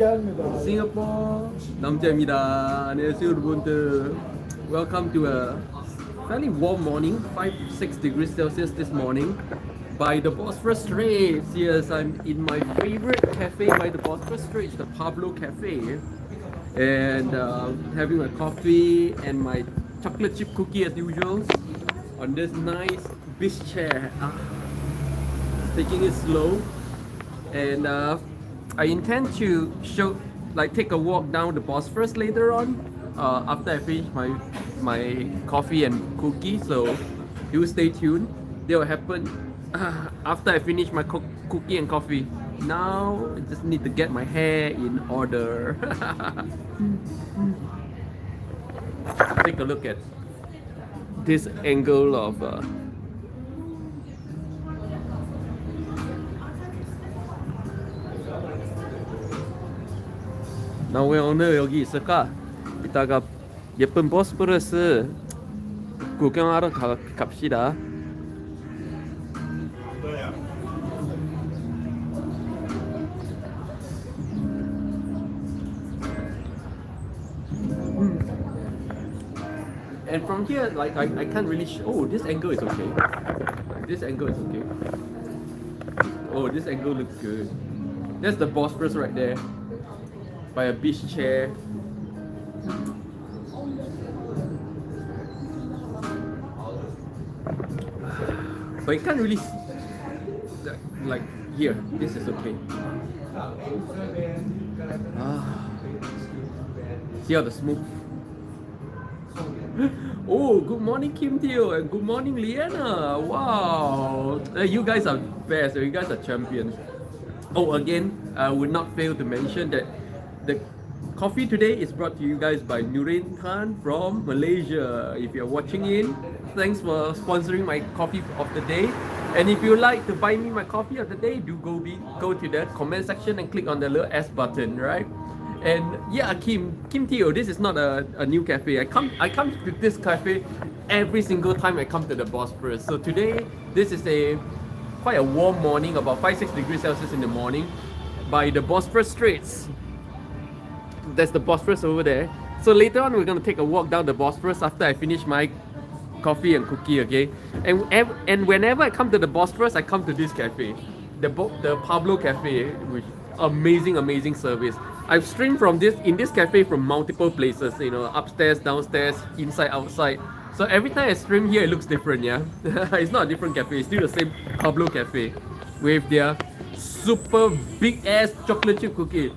Singapore 남자입니다. 안녕하세요 여러분들. Welcome to a fairly warm morning, 5-6 degrees Celsius this morning by the Bosphorus Straits. Yes, I'm in my favorite cafe by the Bosphorus Straits, the Pablo Cafe, and having a coffee and my chocolate chip cookie as usual on this nice beach chair. Taking it slow, and I intend to take a walk down the Bosphorus later on after I finish my coffee and cookie. So do stay tuned. That will happen after I finish my cookie and coffee. Now I just need to get my hair in order. Take a look at this angle of 나 왜 오늘 여기 있을까? 이따가 예쁜 보스포러스 구경하러 갑시다. And from here, like I can't really oh, this angle is okay. This angle is okay. Oh, this angle looks good. That's the Bosphorus right there. By a beach chair. But you can't really like here. This is okay. See how the smoke. Oh, good morning Kim Teo and good morning Liana. Wow, you guys are best. You guys are champions. Oh, again, I would not fail to mention that the coffee today is brought to you guys by Nurin Khan from Malaysia. If you're watching in, thanks for sponsoring my coffee of the day. And if you like to buy me my coffee of the day, do go to the comment section and click on the little S button, right? And yeah, Kim Teo, this is not a new cafe. I come to this cafe every single time I come to the Bosphorus. So today, this is quite a warm morning, about 5-6 degrees Celsius in the morning, by the Bosphorus Straits. There's the Bosphorus over there. So later on, we're gonna take a walk down the Bosphorus after I finish my coffee and cookie, okay? And whenever I come to the Bosphorus, I come to this cafe, the Pablo Cafe, which amazing service. I've streamed in this cafe from multiple places, you know, upstairs, downstairs, inside, outside. So every time I stream here, it looks different, yeah? It's not a different cafe, it's still the same Pablo Cafe with their super big ass chocolate chip cookie.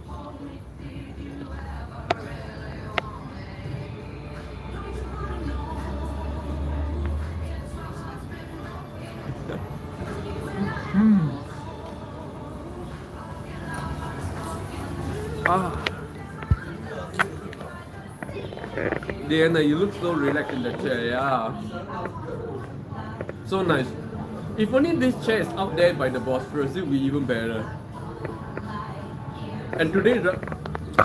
Diana, you look so relaxed in the chair, yeah. So nice. If only this chair is out there by the Bosphorus, it would be even better. And today, the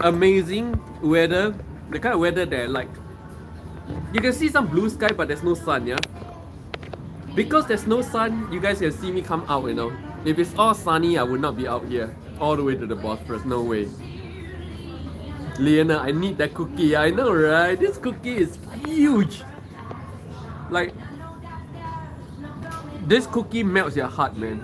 amazing weather, the kind of weather that like, you can see some blue sky, but there's no sun, yeah. Because there's no sun, you guys can see me come out, you know. If it's all sunny, I would not be out here all the way to the Bosphorus, no way. Liana, I need that cookie. I know, right? This cookie is huge. Like, this cookie melts your heart, man.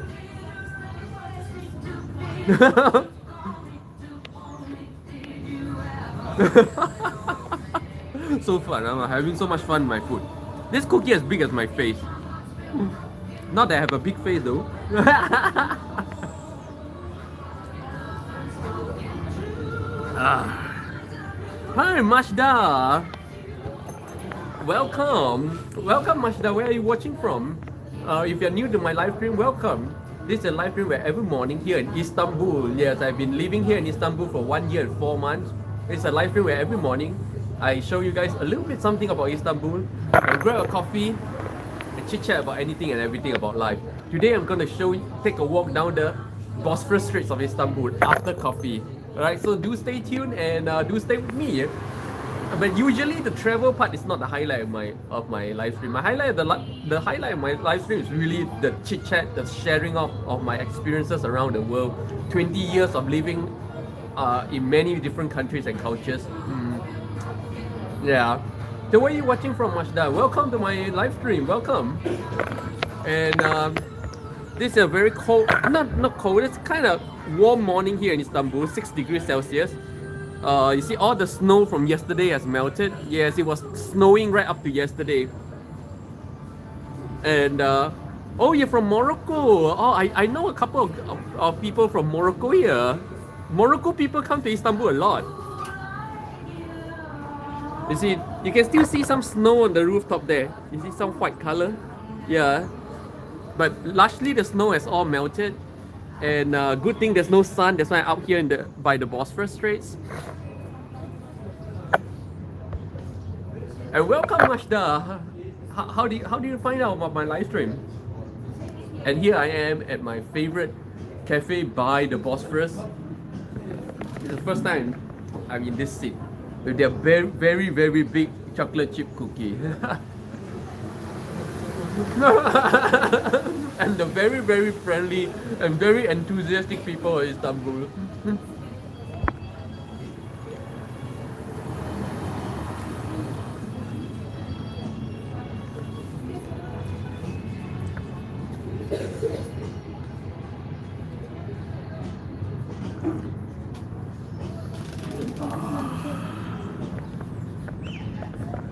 So fun. I'm having so much fun with my food. This cookie is as big as my face. Not that I have a big face though. Hi, Mashda. Welcome, Mashda. Where are you watching from? If you're new to my live stream, welcome. This is a live stream where every morning here in Istanbul. Yes, I've been living here in Istanbul for 1 year and 4 months. It's a live stream where every morning I show you guys a little bit something about Istanbul, and grab a coffee and chit chat about anything and everything about life. Today I'm gonna take a walk down the Bosphorus Straits of Istanbul after coffee. Alright, so do stay tuned and do stay with me. But usually the travel part is not the highlight of my live stream. The highlight of my live stream is really the chit chat, the sharing of my experiences around the world. 20 years of living in many different countries and cultures. Yeah. So where are you watching from, Mashda? Welcome to my live stream. Welcome. And this is a very cold, not cold. It's kind of warm morning here in Istanbul, 6 degrees Celsius. You see all the snow from yesterday has melted. Yes, it was snowing right up to yesterday. And oh, you're from Morocco. Oh, I know a couple of people from Morocco here. Morocco people come to Istanbul a lot. You see, you can still see some snow on the rooftop there. You see some white color. Yeah. But largely the snow has all melted. And good thing there's no sun. That's why I'm out here by the Bosphorus Straits. And welcome, Mashda. How do you find out about my live stream? And here I am at my favorite cafe by the Bosphorus. It's the first time I'm in this seat with their very, very, very big chocolate chip cookie. And the very, very friendly and very enthusiastic people of Istanbul.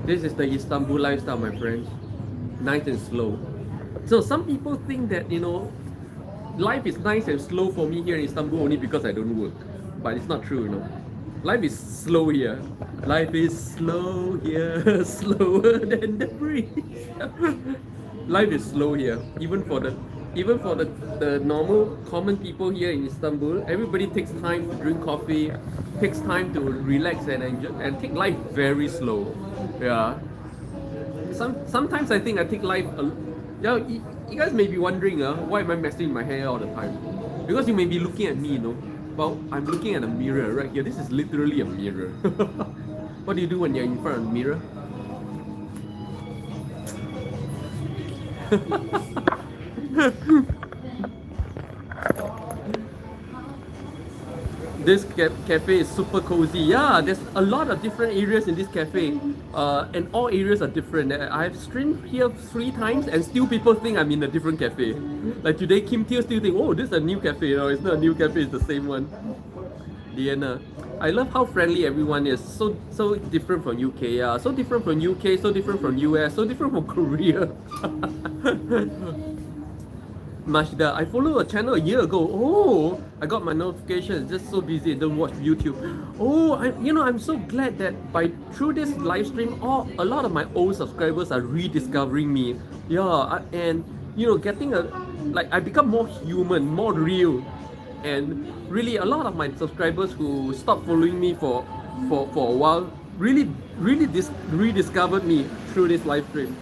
This is the Istanbul lifestyle, my friends. Nice and slow. So some people think that, life is nice and slow for me here in Istanbul only because I don't work. But it's not true. Life is slow here. Life is slow here, slower than the breeze. Life is slow here. Even for the normal common people here in Istanbul, everybody takes time to drink coffee, takes time to relax and enjoy, and take life very slow. Yeah. Sometimes I think I take life. You guys may be wondering, why am I messing my hair all the time? Because you may be looking at me, Well, I'm looking at a mirror right here. This is literally a mirror. What do you do when you're in front of the mirror? This cafe is super cozy. Yeah, there's a lot of different areas in this cafe, and all areas are different. I've streamed here 3 times, and still people think I'm in a different cafe. Like today, Kim Teo still think, oh, this is a new cafe. It's not a new cafe; it's the same one. Diana, I love how friendly everyone is. So different from UK. Yeah, so different from UK. So different from US. So different from Korea. Mashda, I followed a channel a year ago. Oh, I got my notifications. Just so busy, don't watch YouTube. Oh, I'm so glad that through this live stream, a lot of my old subscribers are rediscovering me. Yeah, and getting I become more human, more real, and really a lot of my subscribers who stopped following me for a while really rediscovered me through this live stream.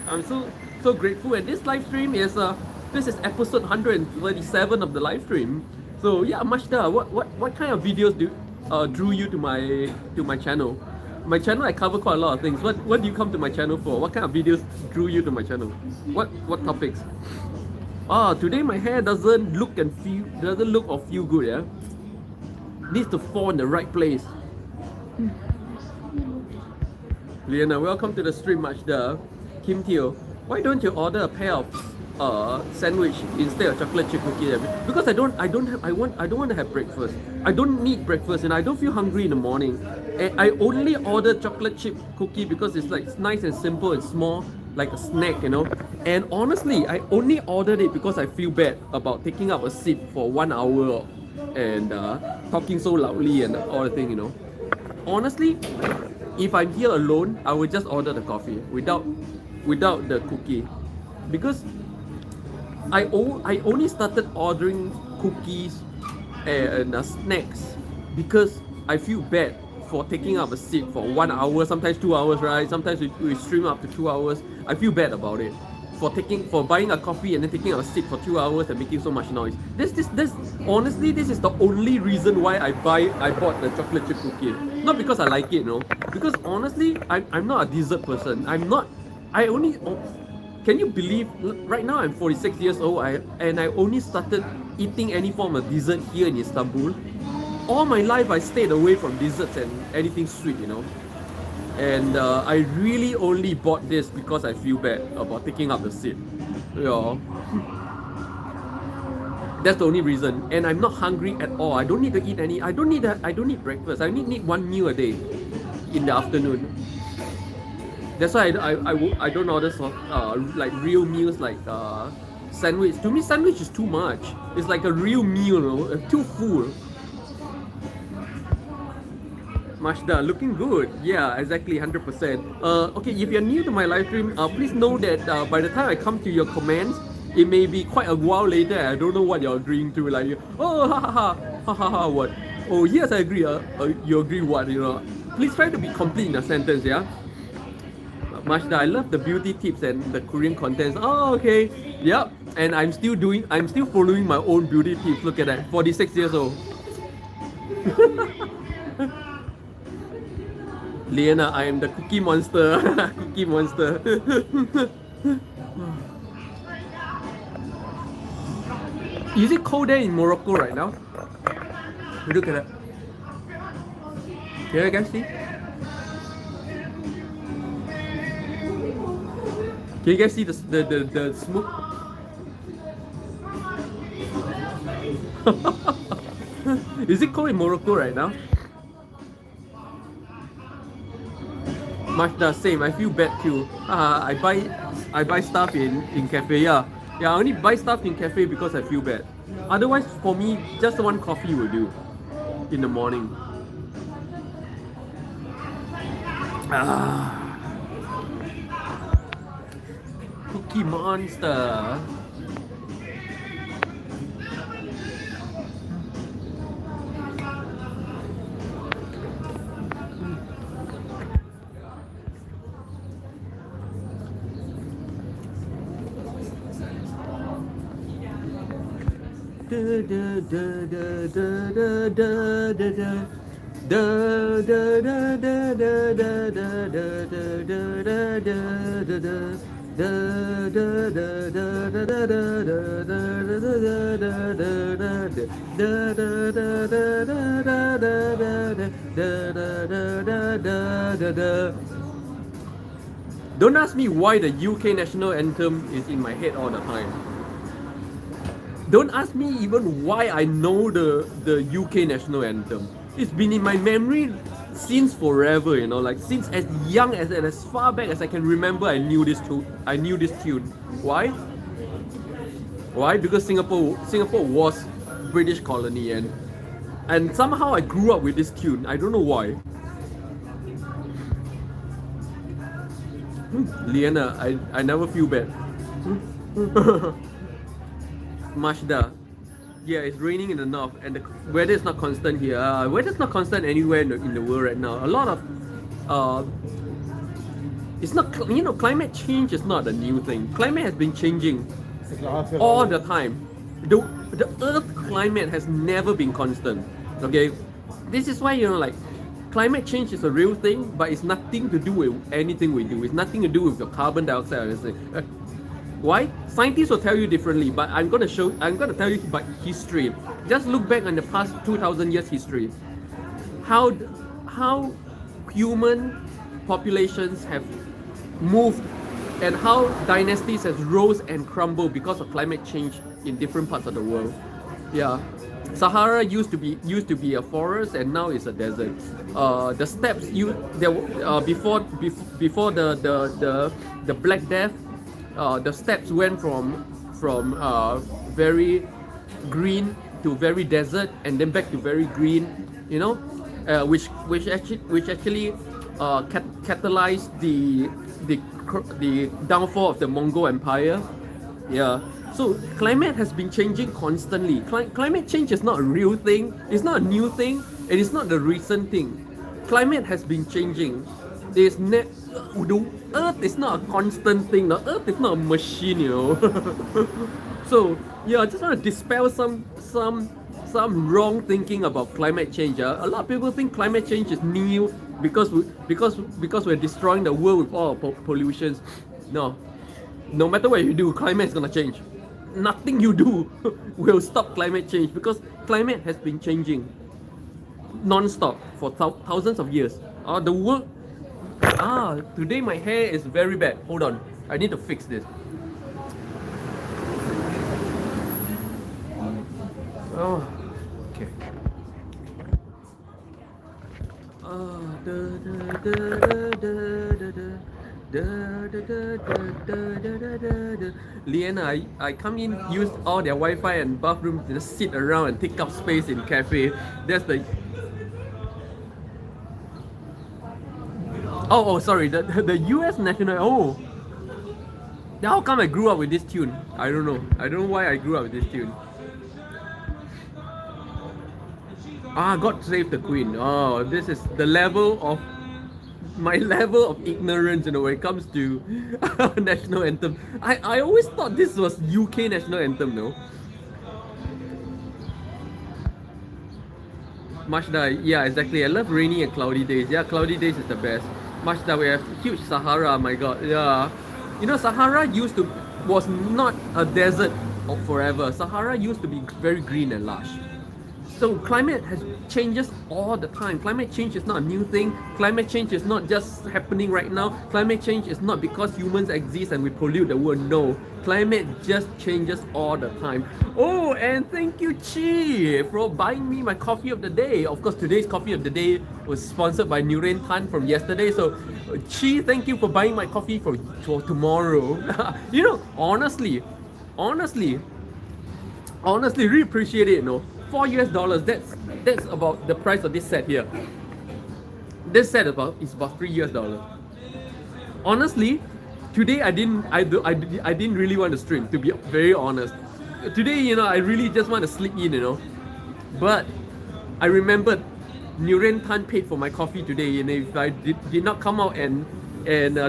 I'm so grateful, and this live stream is This is episode 137 of the live stream. So yeah, Mashda, what kind of videos drew you to my channel? My channel, I cover quite a lot of things. What do you come to my channel for? What kind of videos drew you to my channel? What topics? Today my hair doesn't look or feel good. Yeah, needs to fall in the right place. Liana, welcome to the stream, Mashda. Kim Teo, why don't you order a pair of sandwich instead of chocolate chip cookie? Because I don't want to have breakfast. I don't need breakfast, and I don't feel hungry in the morning. And I only order chocolate chip cookie because it's nice and simple and small, like a snack, And honestly, I only ordered it because I feel bad about taking up a seat for 1 hour and talking so loudly and all the thing, Honestly, if I'm here alone, I would just order the coffee without the cookie, because I only started ordering cookies and snacks because I feel bad for taking up a seat for 1 hour, sometimes 2 hours, right? Sometimes we stream up to 2 hours. I feel bad about it for buying a coffee and then taking up a seat for 2 hours and making so much noise. Honestly, this is the only reason why I bought the chocolate chip cookie. Not because I like it, because honestly, I'm not a dessert person. Can you believe, right now I'm 46 years old, and I only started eating any form of dessert here in Istanbul all my life I stayed away from desserts and anything sweet, And I really only bought this because I feel bad about taking up the seat. Yeah. That's the only reason. And I'm not hungry at all. I don't need to eat any. I don't need breakfast. I need one meal a day in the afternoon. That's why I don't order like real meals like sandwich. To me, sandwich is too much. It's like a real meal, too full. Mashda, looking good. Yeah, exactly, 100%. Okay, if you're new to my live stream, please know that by the time I come to your comments, it may be quite a while later. I don't know what you're agreeing to. Like, oh, ha ha ha, ha ha ha, what? Oh, yes, I agree. You agree what? Please try to be complete in a sentence, yeah? Mashda, I love the beauty tips and the Korean contents. Oh, okay. Yep. And I'm still following my own beauty tips. Look at that. 46 years old. Liana, I am the cookie monster. Cookie monster. Is it cold there in Morocco right now? Look at that. Can you guys see? Can you guys see the smoke? Is it cold in Morocco right now? Much the same. I feel bad too. I buy stuff in cafe. Yeah, I only buy stuff in cafe because I feel bad. Otherwise, for me, just one coffee will do in the morning. Cookie monster. Don't ask me why the UK national anthem is in my head all the time. Don't ask me even why I know the UK national anthem. It's been in my memory since forever, like since as young as far back as I can remember. I knew this tune. Why? Because Singapore was British colony, and somehow I grew up with this tune. I don't know why. Liana, I never feel bad. Mashda, yeah, it's raining in the north, and the weather is not constant here. Weather's not constant anywhere in the world right now. A lot of it's not, climate change is not a new thing. Climate has been changing all the time. The Earth climate has never been constant. Okay, this is why climate change is a real thing, but it's nothing to do with anything we do. It's nothing to do with the carbon dioxide or anything. Why? Scientists will tell you differently, but I'm gonna tell you by history. Just look back on the past 2,000 years history. How human populations have moved and how dynasties has rose and crumbled because of climate change in different parts of the world. Yeah. Sahara used to be a forest and now it's a desert. The steppes before the Black Death, the steppes went from very green to very desert and then back to very green, which actually catalyzed the downfall of the Mongol Empire. Yeah. So climate has been changing constantly. Climate change is not a real thing. It's not a new thing, and it's not the recent thing. Climate has been changing. The Earth is not a constant thing. The Earth is not a machine, So yeah, I just want to dispel some wrong thinking about climate change. A lot of people think climate change is new because we're destroying the world with all our pollutions. No matter what you do, climate is gonna change. Nothing you do will stop climate change because climate has been changing. non-stop for thousands of years. The world. Today my hair is very bad. Hold on, I need to fix this. Oh, okay. Liana, I come in, use all their Wi-Fi and bathroom, just sit around and take up space in cafe. That's the. Sorry, the US national. Oh, how come I grew up with this tune? I don't know. I don't know why I grew up with this tune. God save the Queen. Oh, this is the level of my level of ignorance, when it comes to national anthem. I always thought this was UK national anthem, no? Mashda, yeah, exactly. I love rainy and cloudy days. Yeah, cloudy days is the best. Mashda, we have huge Sahara, my god. Yeah. Sahara was not a desert forever. Sahara used to be very green and lush. So climate changes all the time. Climate change is not a new thing. Climate change is not just happening right now. Climate change is not because humans exist and we pollute the world. No, climate just changes all the time. Oh, and thank you, Chi, for buying me my coffee of the day. Of course, today's coffee of the day was sponsored by Nuren Tan from yesterday. So, Chi, thank you for buying my coffee for tomorrow. Honestly, really appreciate it. $4 that's about the price of this set here. This set is about $3. Honestly, today I didn't really want to stream, to be very honest. Today, I really just want to sleep in, but I remembered Nuren Tan paid for my coffee today, and if I did not come out and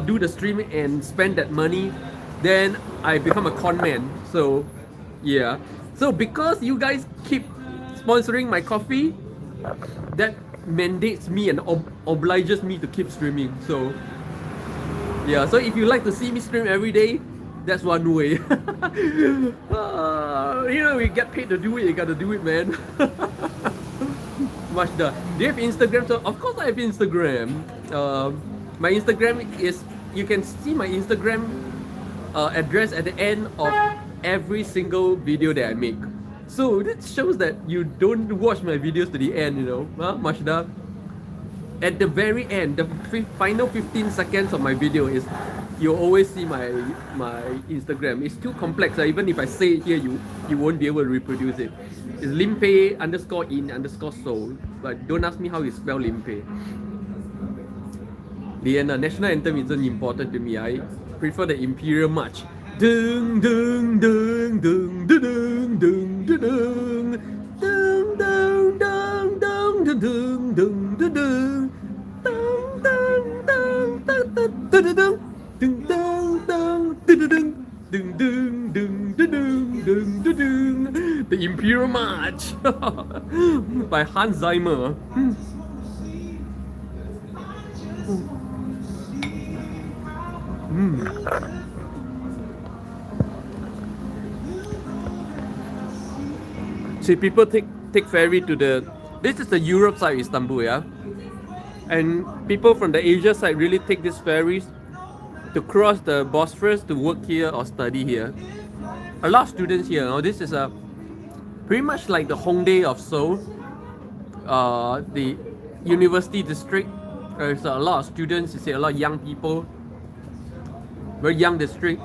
do the stream and spend that money, then I become a con man. So yeah, so because you guys keep sponsoring my coffee, that mandates me and obliges me to keep streaming. So yeah, so if you like to see me stream every day, that's one way. We get paid to do it, you gotta do it, man. Mashda, do you have Instagram? So of course I have Instagram. My Instagram is, you can see my Instagram address at the end of every single video that I make. So this shows that you don't watch my videos to the end, Mashda. At the very end, the final 15 seconds of my video is, you'll always see my Instagram. It's too complex. Even if I say it here, you won't be able to reproduce it. It's Limpeh_in_soul. But don't ask me how you spell Limpeh. The national anthem isn't important to me. I prefer the Imperial March. Dung dung dung dung dung dung dung dung dung dung dung dung dung dung dung the Imperial March by Hans Zimmer. See, people take ferry to this is the Europe side of Istanbul, yeah? And people from the Asia side really take these ferries to cross the Bosphorus to work here or study here. A lot of students here, this is pretty much like the Hongdae of Seoul, the university district. There's a lot of students, you see a lot of young people, very young district.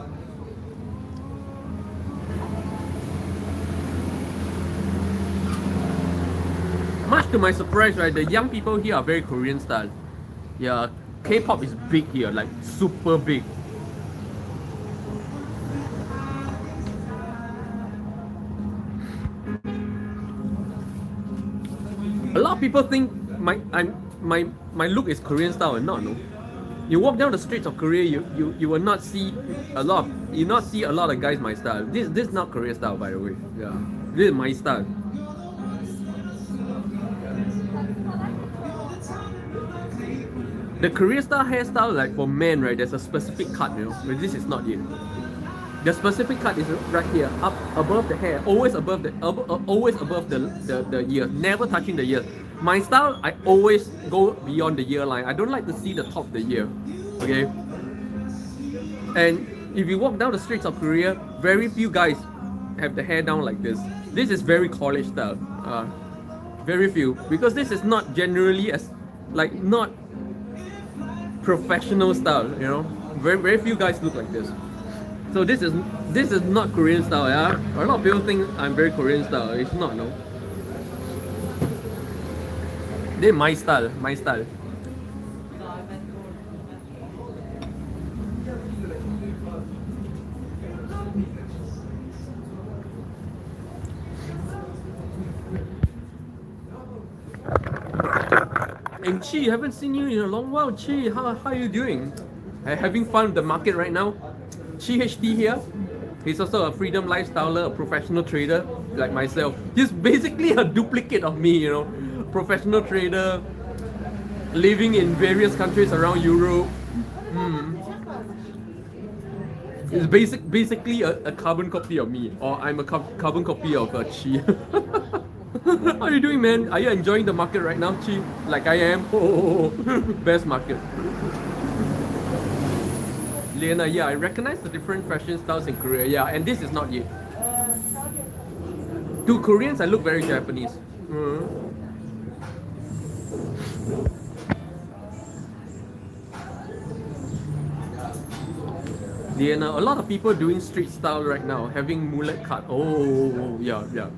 Much to my surprise, right, the young people here are very Korean style. Yeah, K-pop is big here, like super big. A lot of people think my look is Korean style and not, no. You walk down the streets of Korea, you will not see a lot of guys my style. This is not Korean style, by the way. Yeah, this is my style. The Korean style hairstyle, like for men, right, there's a specific cut, but this is not it. The specific cut is right here, up above the hair, always above the ear, never touching the ear. My style, I always go beyond the ear line. I don't like to see the top of the ear. Okay. And if you walk down the streets of Korea, very few guys have the hair down like this. This is very college style. Very few, because this is not generally as like not professional style. You know, very few guys look like this. So this is not Korean style. Yeah, a lot of people think I'm very Korean style. It's not. No. This is my style. My style. And Chi, haven't seen you in a long while. Chi, how are you doing? Having fun with the market right now? Chi HD here. He's also a freedom lifestyler, a professional trader like myself. He's basically a duplicate of me, you know. Professional trader, living in various countries around Europe. It's basically a carbon copy of me, or I'm a carbon copy of Chi. How are you doing, man? Are you enjoying the market right now, Chi? Like I am? Oh, best market. Lena, yeah, I recognize the different fashion styles in Korea. Yeah, and this is not it. To Koreans, I look very Japanese. Lena, a lot of people doing street style right now, having mullet cut. Oh, yeah, yeah.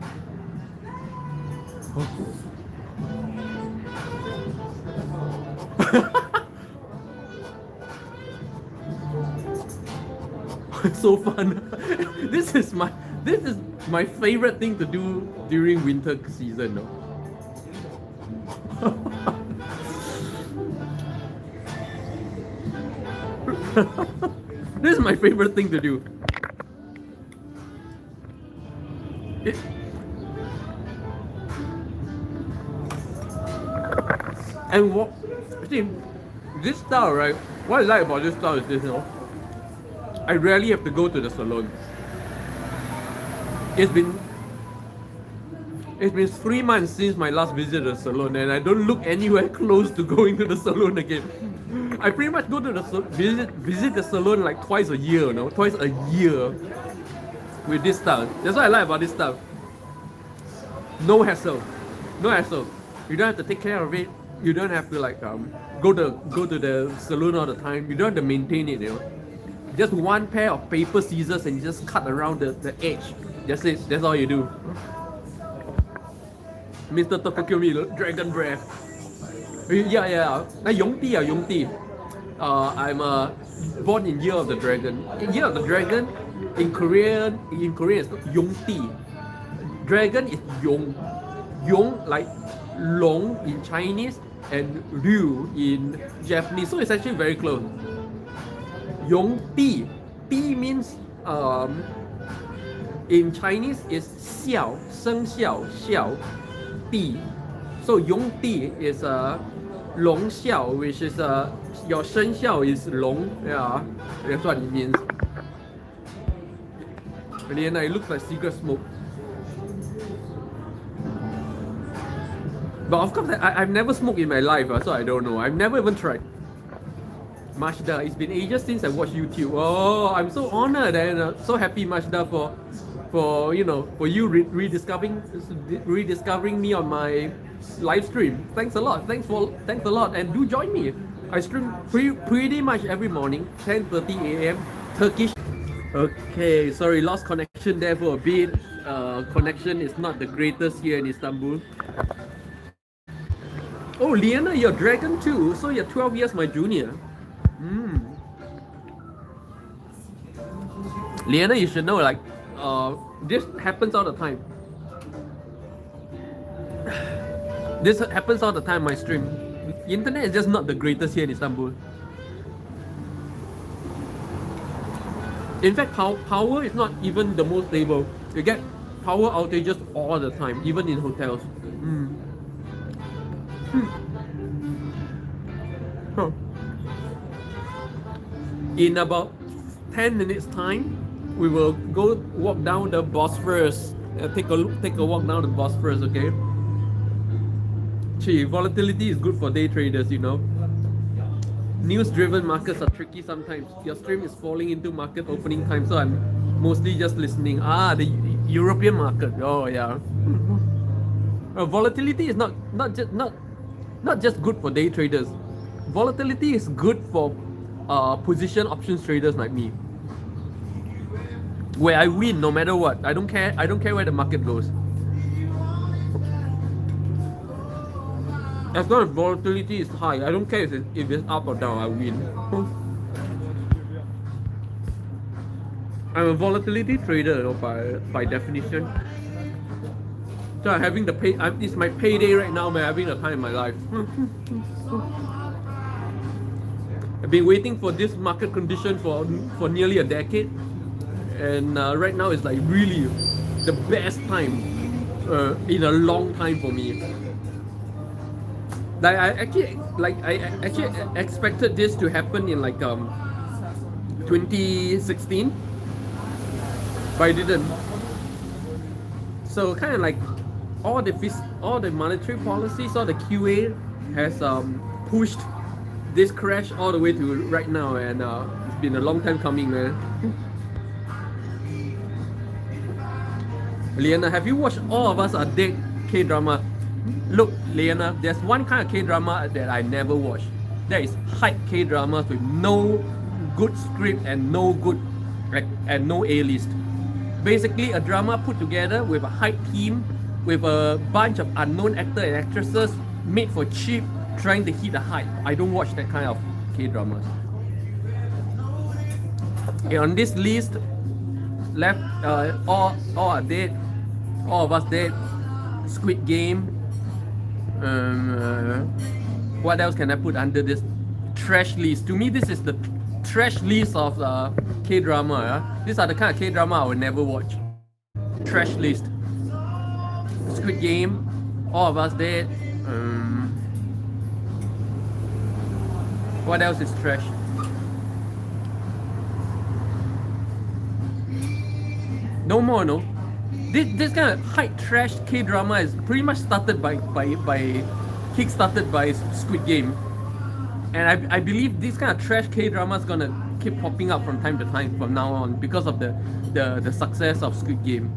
So fun. This is my favorite thing to do during winter season. No? This is my favorite thing to do. And what? See, this style, right? What I like about this style is this, you know. I rarely have to go to the salon. It's been 3 months since my last visit to the salon, and I don't look anywhere close to going to the salon again. I pretty much go to the visit the salon like twice a year, you know, twice a year with this style. That's what I like about this style. No hassle, no hassle. You don't have to take care of it. You don't have to like go to the salon all the time. You don't have to maintain it, you know. Just one pair of paper scissors and you just cut around the edge. That's it. That's all you do. Mr. Tokyo Dragon Breath. Yeah. Yongti. I'm born in Year of the Dragon. In Year of the Dragon, in Korean it's Yongti. Dragon is Yong. Yong like Long in Chinese and Ryu in Japanese. So it's actually very close. Yongti. Ti means in Chinese is xiao, sheng xiao, xiao, ti. So Yongti is long xiao, which is your sheng xiao is long. Yeah, that's what it means. And then it looks like cigarette smoke. But of course, I've never smoked in my life, so I don't know. I've never even tried. Majda, it's been ages since I watched YouTube. Oh, I'm so honored and so happy, Majda, for you rediscovering me on my live stream. Thanks a lot. Thanks a lot, and do join me. I stream pretty much every morning, 10:30 a.m. Turkish. Okay, sorry, lost connection there for a bit. Connection is not the greatest here in Istanbul. Oh, Liana, you're dragon too, so you're 12 years my junior. Liana, you should know, like, this happens all the time. This happens all the time, my stream. Internet is just not the greatest here in Istanbul. In fact, power is not even the most stable. You get power outages all the time, even in hotels. In about 10 minutes time, we will go walk down the Bosphorus. Take a walk down the Bosphorus, okay? Chi, volatility is good for day traders, you know. News-driven markets are tricky sometimes. Your stream is falling into market opening time, so I'm mostly just listening. The European market. Oh yeah. Volatility is not just good for day traders. Volatility is good for position options traders like me, where I win no matter what. I don't care. I don't care where the market goes. As long as volatility is high, I don't care if it's up or down, I win. I'm a volatility trader, you know, by definition. So I'm having it's my payday right now, man. I'm having the time in my life. I've been waiting for this market condition for nearly a decade, and right now it's like really the best time in a long time for me. I actually expected this to happen in like 2016, but I didn't. So kind of like all the monetary policies, all the QA has pushed this crash all the way to right now, and it's been a long time coming, man. Liana, have you watched All of Us Are Dead K-drama? Look, Liana, there's one kind of K-drama that I never watch. That is hype K-dramas with no good script and no A-list. Basically, a drama put together with a hype team, with a bunch of unknown actors and actresses, made for cheap, trying to hit the hype. I don't watch that kind of K-dramas. Okay, on this list, left all are dead, All of Us Dead, Squid Game. What else can I put under this trash list? To me, this is the trash list of K-drama. These are the kind of K-drama I would never watch. Trash list. Squid Game, All of Us Dead. What else is trash? No more, no. This kind of hype trash K-drama is pretty much started kick-started by Squid Game, and I believe this kind of trash K-drama is gonna keep popping up from time to time from now on because of the success of Squid Game.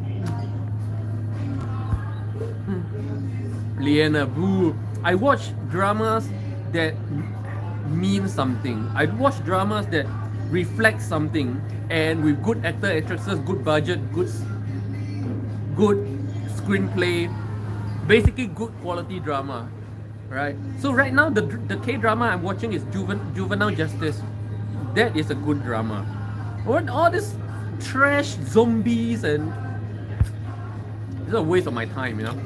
Liana, boo. I watch dramas that mean something. I watch dramas that reflect something, and with good actor, actresses, good budget, good screenplay, basically good quality drama, right? So right now the K-drama I'm watching is Juvenile Justice. That is a good drama. What all this trash zombies, and it's a waste of my time, you know.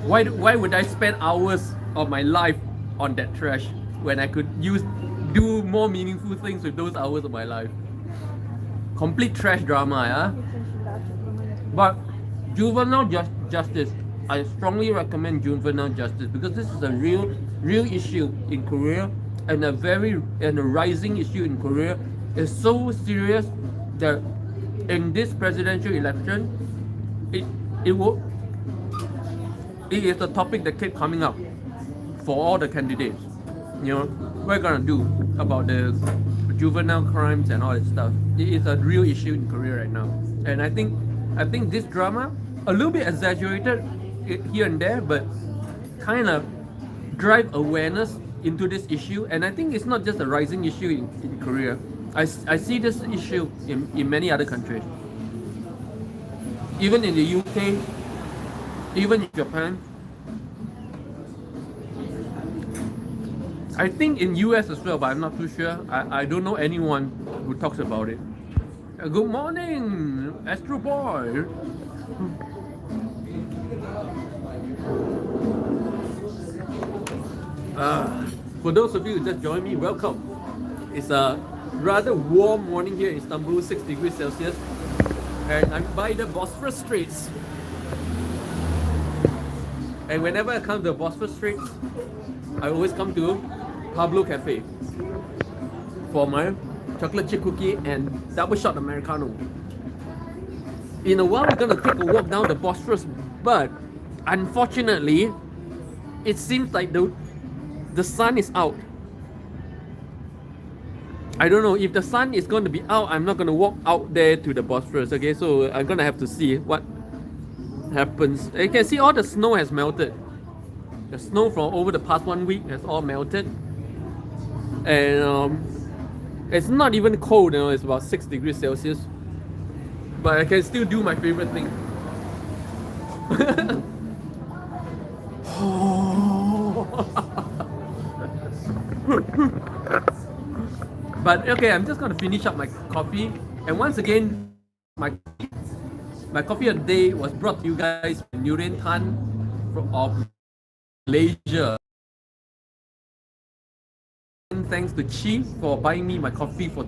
Why would I spend hours of my life on that trash when I could do more meaningful things with those hours of my life? Complete trash drama, yeah. But Juvenile Justice, I strongly recommend Juvenile Justice because this is a real issue in Korea, and a rising issue in Korea. It's so serious that in this presidential election, it is a topic that keeps coming up for all the candidates. You know, what we're gonna do about the juvenile crimes and all that stuff. It is a real issue in Korea right now, and I think this drama, a little bit exaggerated here and there, but kind of drive awareness into this issue. And I think it's not just a rising issue in Korea. I see this issue in many other countries, even in the UK, even in Japan. I think in US as well, but I'm not too sure. I don't know anyone who talks about it. Good morning, Astro Boy. For those of you who just joined me, welcome. It's a rather warm morning here in Istanbul, 6 degrees Celsius, and I'm by the Bosphorus Straits. And whenever I come to the Bosphorus Straits, I always come to Pablo Cafe for my chocolate chip cookie and double shot Americano. In a while, we're gonna take a walk down the Bosphorus, but unfortunately, it seems like the sun is out. I don't know if the sun is going to be out. I'm not going to walk out there to the Bosphorus. Okay, so I'm going to have to see what happens. You can see all the snow has melted. The snow from over the past 1 week has all melted, and it's not even cold. It's about 6 degrees Celsius, but I can still do my favorite thing. But okay, I'm just gonna finish up my coffee, and once again, my coffee of the day was brought to you guys by Nurian Tan of Malaysia. And thanks to Chi for buying me my coffee. For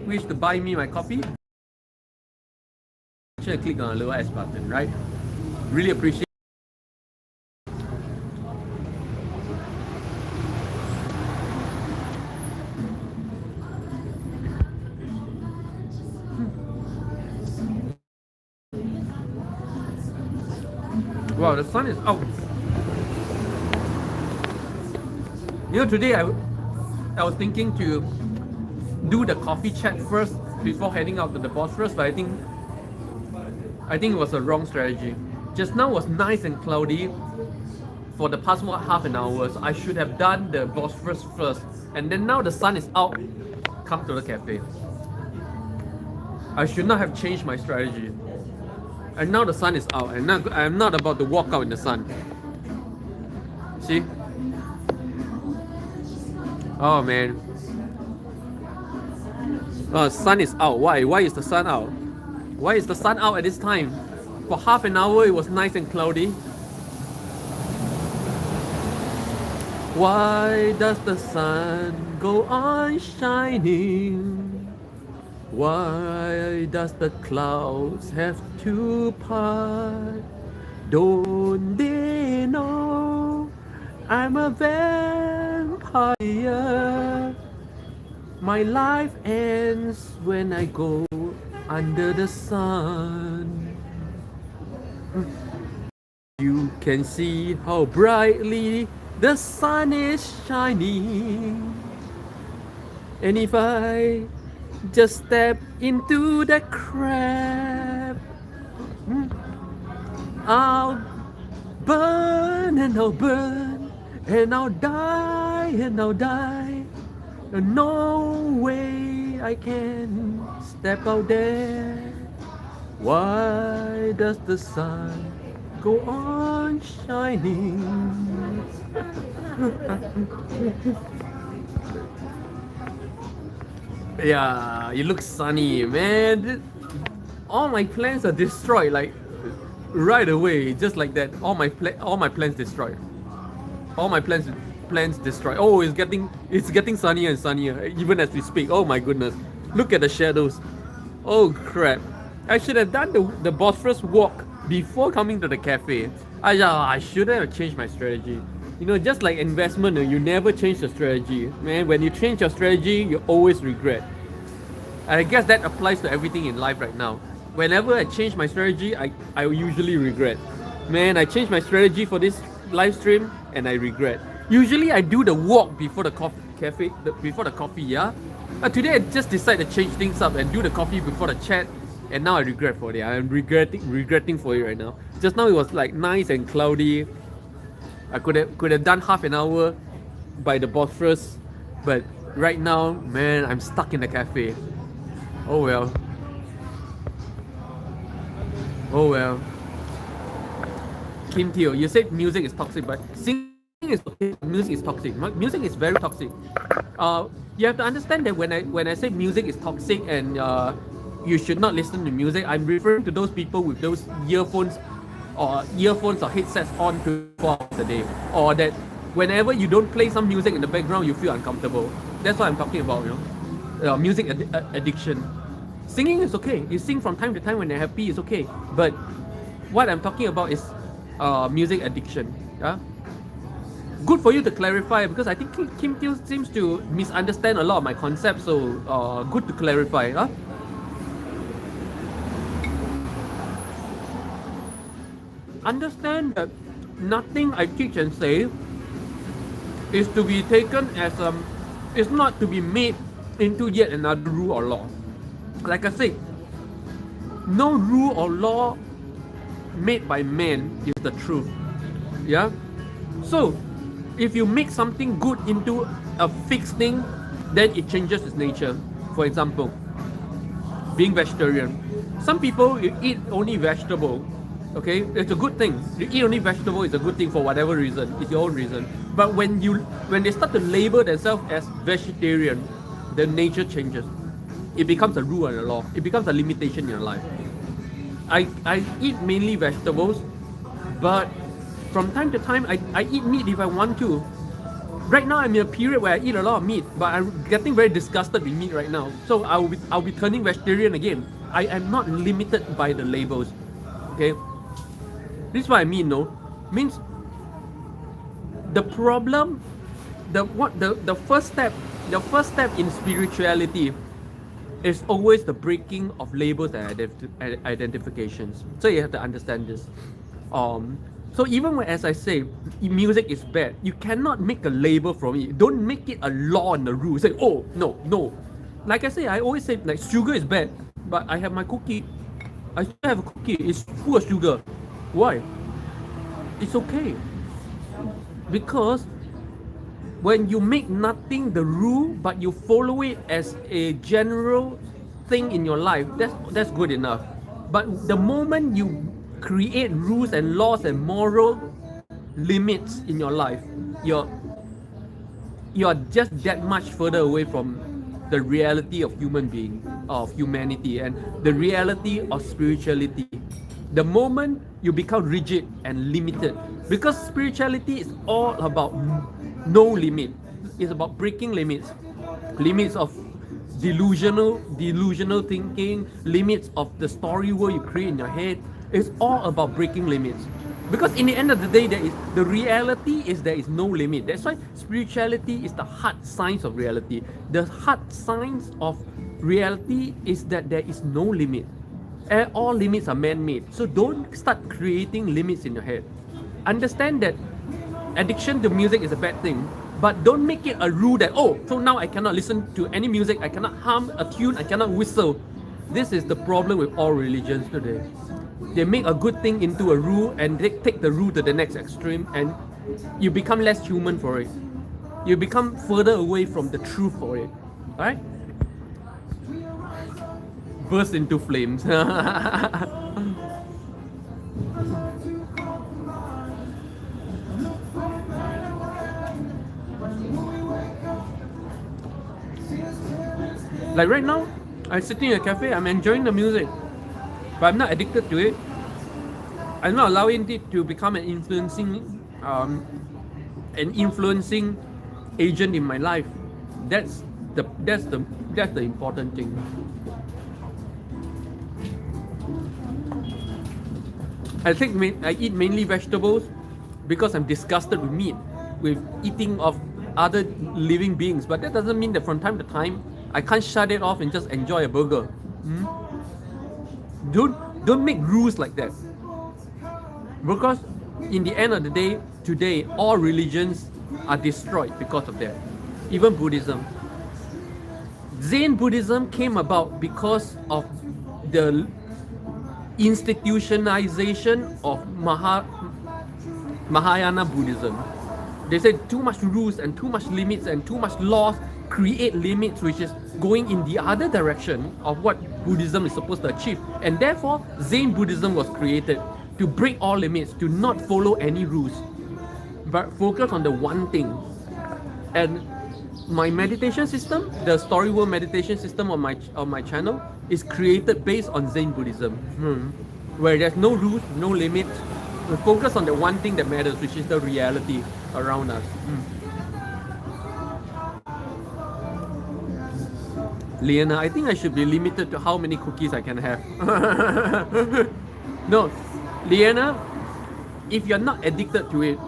wish to buy me my coffee, should click on the little S button, right? Really appreciate. Wow, the sun is out. Today I was thinking to do the coffee chat first before heading out to the Bosphorus, but I think it was a wrong strategy. Just now was nice and cloudy for the past half an hour, so I should have done the Bosphorus first, and then now the sun is out, come to the cafe. I should not have changed my strategy. And now the sun is out, and now I'm not about to walk out in the sun. See? Oh man. Sun is out. Why? Why is the sun out? Why is the sun out at this time? For half an hour it was nice and cloudy. Why does the sun go on shining? Why does the clouds have to part? Don't they know I'm a vampire? My life ends when I go under the sun. You can see how brightly the sun is shining. And if I just step into the crab, I'll burn and I'll burn, and I'll die and I'll die. No way I can step out there. Why does the sun go on shining? Yeah, it looks sunny, man. All my plans are destroyed, like right away, just like that. All my plans destroyed. All my plans destroyed. Oh, it's getting sunnier and sunnier even as we speak. Oh my goodness, look at the shadows. Oh crap! I should have done the Bosphorus walk before coming to the cafe. I shouldn't have changed my strategy. Just like investment, you never change the strategy. Man, when you change your strategy, you always regret. I guess that applies to everything in life right now. Whenever I change my strategy, I usually regret. Man, I changed my strategy for this live stream and I regret. Usually I do the walk before the coffee, yeah? But today I just decided to change things up and do the coffee before the chat, and now I regret for it. I'm regretting for it right now. Just now it was like nice and cloudy. I could have done half an hour by the Bosphorus, but right now, man, I'm stuck in the cafe. Oh well. Oh well. Kim Teo, you said music is toxic, but singing is okay. Music is toxic. Music is very toxic. You have to understand that when I say music is toxic and you should not listen to music, I'm referring to those people with those earphones or headsets on 24 hours a day, or that whenever you don't play some music in the background, you feel uncomfortable. That's what I'm talking about, music addiction. Singing is okay. You sing from time to time when you're happy, it's okay. But what I'm talking about is music addiction. Yeah. Good for you to clarify, because I think Kim Teo seems to misunderstand a lot of my concepts. So good to clarify. Huh? understand that nothing I teach and say is to be taken as it's not to be made into yet another rule or law. Like I said, no rule or law made by man is the truth. Yeah. So if you make something good into a fixed thing, then it changes its nature. For example, being vegetarian. Some people you eat only vegetable. Okay, it's a good thing. You eat only vegetable is a good thing for whatever reason. It's your own reason. But when they start to label themselves as vegetarian, the nature changes. It becomes a rule and a law. It becomes a limitation in your life. I eat mainly vegetables, but from time to time I eat meat if I want to. Right now I'm in a period where I eat a lot of meat, but I'm getting very disgusted with meat right now. So I'll be turning vegetarian again. I am not limited by the labels. Okay? This is what I mean, no? Means the problem, the first step in spirituality is always the breaking of labels and identifications. So you have to understand this. So even when, as I say, music is bad, you cannot make a label from it. Don't make it a law and a rule. Say, oh no. Like I say, I always say like sugar is bad, but I have my cookie. I still have a cookie. It's full of sugar. Why? It's okay. Because when you make nothing the rule, but you follow it as a general thing in your life, that's good enough. But the moment you create rules and laws and moral limits in your life, you're just that much further away from the reality of human being, of humanity, and the reality of spirituality. The moment you become rigid and limited, because spirituality is all about no limit. It's about breaking limits of delusional thinking, limits of the story world you create in your head. It's all about breaking limits, because in the end of the day, the reality is there is no limit. That's why spirituality is the hard science of reality. The hard science of reality is that there is no limit. All limits are man-made. So don't start creating limits in your head. Understand that addiction to music is a bad thing, but don't make it a rule that, oh, so now I cannot listen to any music, I cannot hum a tune, I cannot whistle. This is the problem with all religions today. They make a good thing into a rule and they take the rule to the next extreme, and you become less human for it. You become further away from the truth for it. Alright? Burst into flames. Like right now, I'm sitting in a cafe, I'm enjoying the music, but I'm not addicted to it. I'm not allowing it to become an influencing agent in my life. That's the important thing. I eat mainly vegetables because I'm disgusted with meat, with eating of other living beings. But that doesn't mean that from time to time I can't shut it off and just enjoy a burger. Don't make rules like that. Because in the end of the day, today all religions are destroyed because of that. Even Buddhism. Zen Buddhism came about because of the institutionalization of Mahayana Buddhism. They said too much rules and too much limits and too much laws create limits, which is going in the other direction of what Buddhism is supposed to achieve. And therefore, Zen Buddhism was created to break all limits, to not follow any rules, but focus on the one thing. And my meditation system, the Story World meditation system on my channel, is created based on Zen Buddhism, where there's no rules, no limits. We focus on the one thing that matters, which is the reality around us. Liana, I think I should be limited to how many cookies I can have. No, Liana, if you're not addicted to it,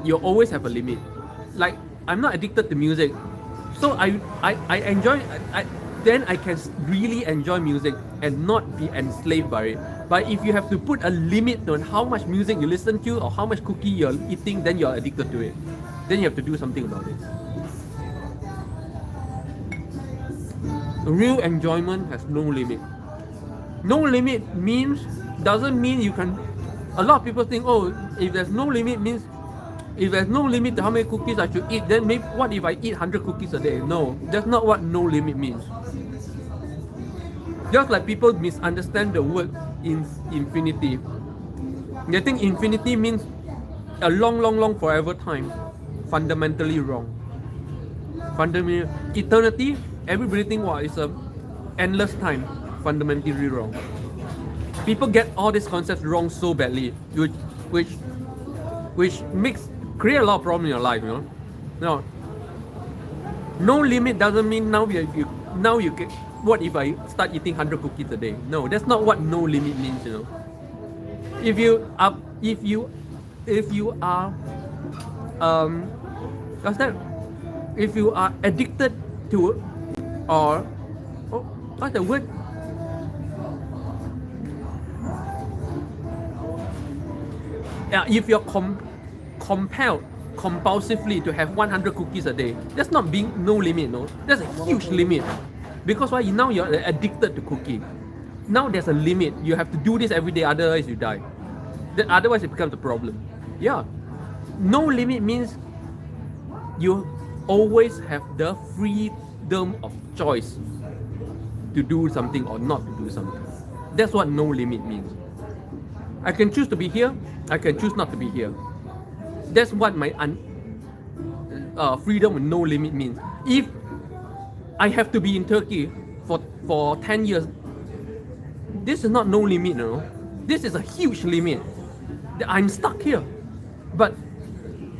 you always have a limit. Like, I'm not addicted to music, so I enjoy. Then I can really enjoy music. and not be enslaved by it. But if you have to put a limit on how much music you listen to or how much cookie you're eating, then you're addicted to it. Then you have to do something about it. Real enjoyment has no limit. No limit doesn't mean you can. A lot of people think, oh, if there's no limit means if there's no limit to how many cookies I should eat, then maybe what if I eat 100 cookies a day? No, that's not what no limit means. Just like people misunderstand the word infinity. They think infinity means a long forever time. Fundamentally wrong. Fundamentally, eternity, everybody think it's a endless time. Fundamentally wrong. People get all these concepts wrong so badly, which create a lot of problems in your life, No, no limit doesn't mean now you get. What if I start eating 100 cookies a day? No, that's not what no limit means, If you are what's that? If you are addicted to or what's the word? If you're compelled compulsively to have 100 cookies a day, that's not being no limit, no. That's a huge limit. Because why? Now you're addicted to cooking. Now there's a limit. You have to do this every day, otherwise you die. Otherwise it becomes a problem. Yeah. No limit means you always have the freedom of choice to do something or not to do something. That's what no limit means. I can choose to be here, I can choose not to be here. That's what my freedom with no limit means. If I have to be in Turkey for 10 years, this is not no limit, no. This is a huge limit. I'm stuck here. But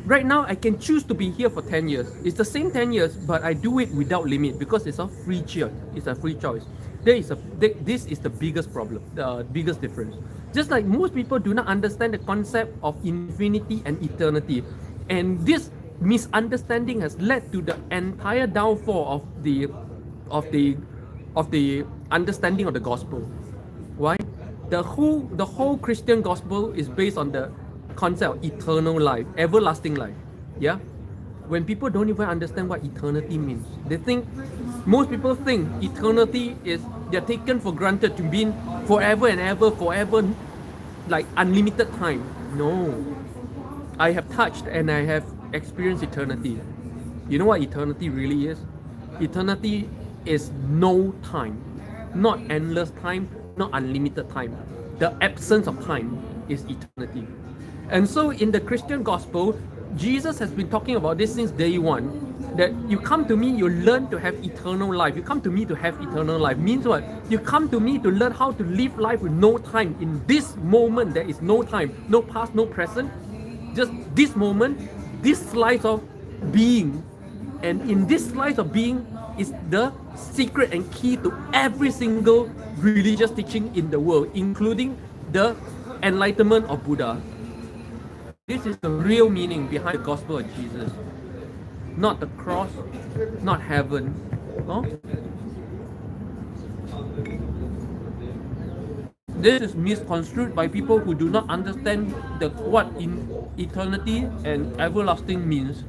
right now I can choose to be here for 10 years. It's the same 10 years, but I do it without limit because it's a free choice. It's a free choice. This is the biggest problem, the biggest difference. Just like most people do not understand the concept of infinity and eternity. And this misunderstanding has led to the entire downfall of the understanding of the gospel. Why? The whole Christian gospel is based on the concept of eternal life, everlasting life. Yeah? When people don't even understand what eternity means, most people think eternity is, they're taken for granted to mean forever and ever, like unlimited time. No. I have touched and I have experienced eternity. You know what eternity really is? Eternity is no time, not endless time, not unlimited time. The absence of time is eternity. And so in the Christian gospel, Jesus has been talking about this since day one. That you come to me, you learn to have eternal life. You come to me to have eternal life. Means what? You come to me to learn how to live life with no time. In this moment, there is no time. No past, no present. Just this moment, this slice of being. And in this slice of being is the secret and key to every single religious teaching in the world, including the enlightenment of Buddha. This is the real meaning behind the gospel of Jesus. Not the cross, not heaven. No? This is misconstrued by people who do not understand what in eternity and everlasting means.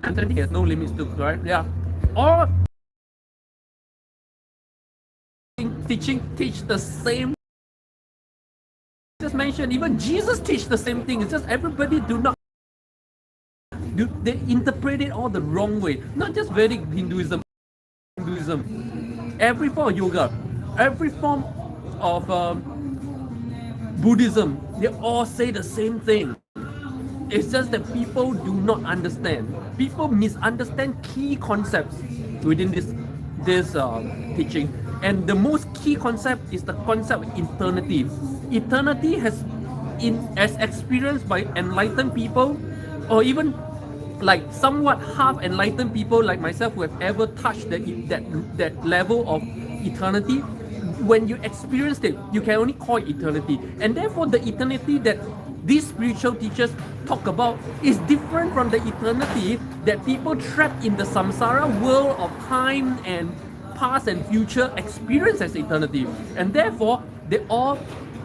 Eternity has no limits to, right? Yeah. Or teach the same. Just mentioned, even Jesus teach the same thing. It's just everybody they interpret it all the wrong way. Not just Vedic Hinduism. Every form of yoga, every form of Buddhism, they all say the same thing. It's just that people do not understand. People misunderstand key concepts within this teaching. And the most key concept is the concept of eternity. Eternity as experienced by enlightened people, or even like somewhat half enlightened people like myself who have ever touched that level of eternity. When you experienced it, you can only call it eternity. And therefore the eternity that these spiritual teachers talk about is different from the eternity that people trapped in the samsara world of time and past and future experience as eternity. And therefore, they all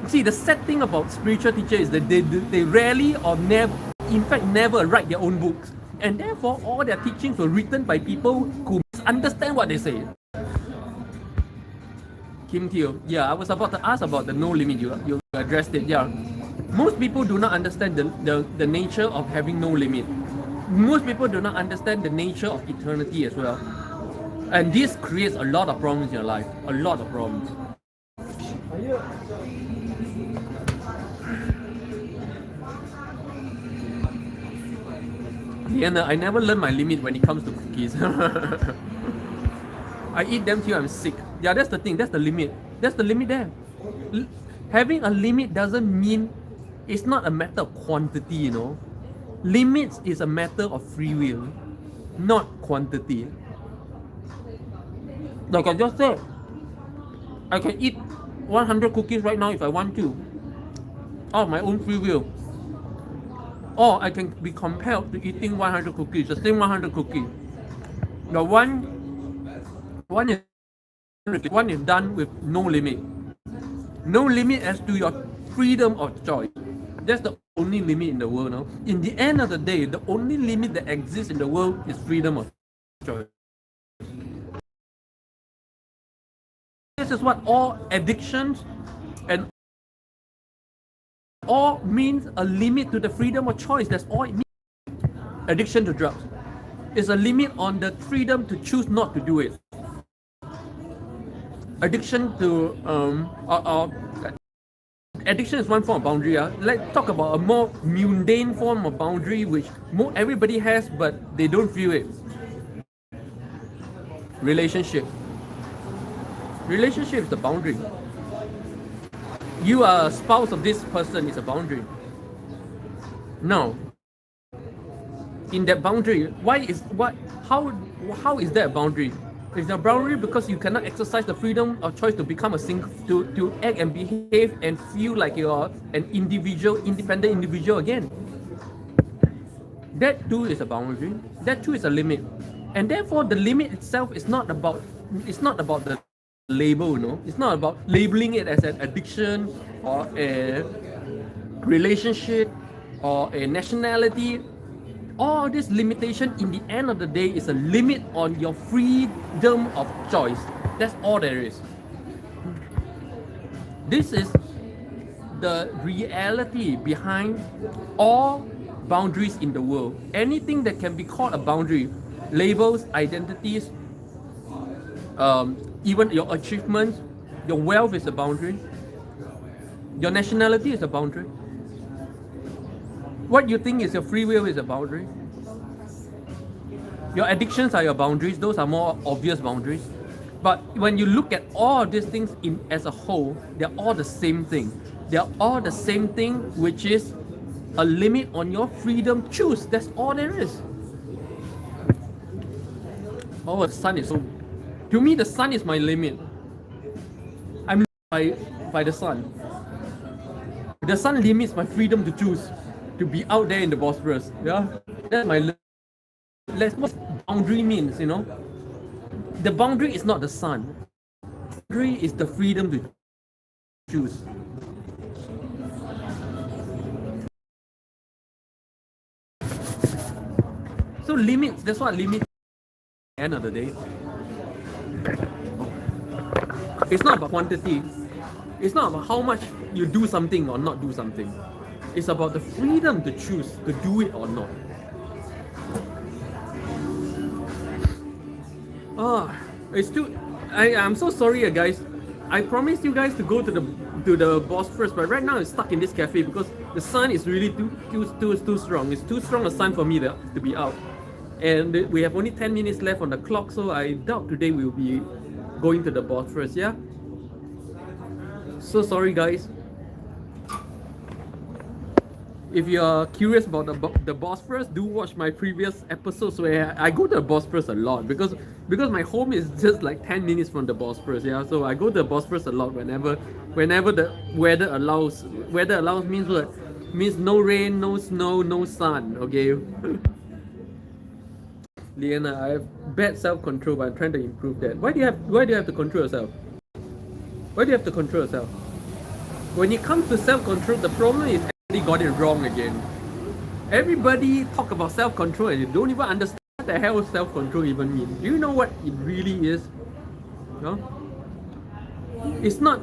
see, the sad thing about spiritual teachers is that they rarely or never, in fact, never write their own books. And therefore, all their teachings were written by people who misunderstand what they say. Kim Teo, yeah, I was about to ask about the no limit. You addressed it. Yeah, most people do not understand the nature of having no limit. Most people do not understand the nature of eternity as well. And this creates a lot of problems in your life. A lot of problems. Liana, I never learn my limit when it comes to cookies. I eat them till I'm sick. Yeah, that's the thing. That's the limit. That's the limit there. Having a limit doesn't mean it's not a matter of quantity, you know. Limits is a matter of free will, not quantity. Like I just said, I can eat 100 cookies right now if I want to, of my own free will. Or I can be compelled to eating 100 cookies, the same 100 cookies. The one is done with no limit. No limit as to your freedom of choice. That's the only limit in the world now. In the end of the day, the only limit that exists in the world is freedom of choice. This is what all addictions and all means, a limit to the freedom of choice. That's all it means. Addiction to drugs is a limit on the freedom to choose not to do it. Addiction to addiction is one form of boundary. Let's talk about a more mundane form of boundary which everybody has but they don't feel it. Relationship. Relationship is the boundary. You are a spouse of this person is a boundary. Now, in that boundary, how is that a boundary? It's a boundary because you cannot exercise the freedom of choice to become to act and behave and feel like you are an individual, independent individual again. That too is a boundary. That too is a limit. And therefore the limit itself is not about the label, you know. It's not about labeling it as an addiction or a relationship or a nationality. All this limitation in the end of the day is a limit on your freedom of choice. That's all there is. This is the reality behind all boundaries in the world. Anything that can be called a boundary, labels, identities, even your achievements, your wealth is a boundary. Your nationality is a boundary. What you think is your free will is a boundary. Your addictions are your boundaries. Those are more obvious boundaries. But when you look at all of these things as a whole, they're all the same thing. They're all the same thing, which is a limit on your freedom to choose. That's all there is. Oh, the sun is so... To me, the sun is my limit. I'm limited by the sun. The sun limits my freedom to choose to be out there in the Bosphorus. Yeah, that's my limit. That's what boundary means, you know. The boundary is not the sun. The boundary is the freedom to choose. So limits, that's what limits at the end of the day. It's not about quantity. It's not about how much you do something or not do something. It's about the freedom to choose to do it or not. I'm so sorry, guys. I promised you guys to go to the Bosphorus, but right now I'm stuck in this cafe because the sun is really too strong. It's too strong a sun for me to be out. And we have only 10 minutes left on the clock, so I doubt today we'll be going to the Bosphorus, yeah? So sorry, guys. If you're curious about the Bosphorus, do watch my previous episodes where I go to the Bosphorus a lot because my home is just like 10 minutes from the Bosphorus, yeah. So I go to the Bosphorus a lot whenever the weather allows. Weather allows means what? means no rain, no snow, no sun. Okay. Liana, I have bad self-control, but I'm trying to improve that. Why do you have to control yourself? Why do you have to control yourself? When it comes to self-control, the problem is everybody got it wrong again. Everybody talk about self-control and you don't even understand what the hell self-control even means. Do you know what it really is? No? It's not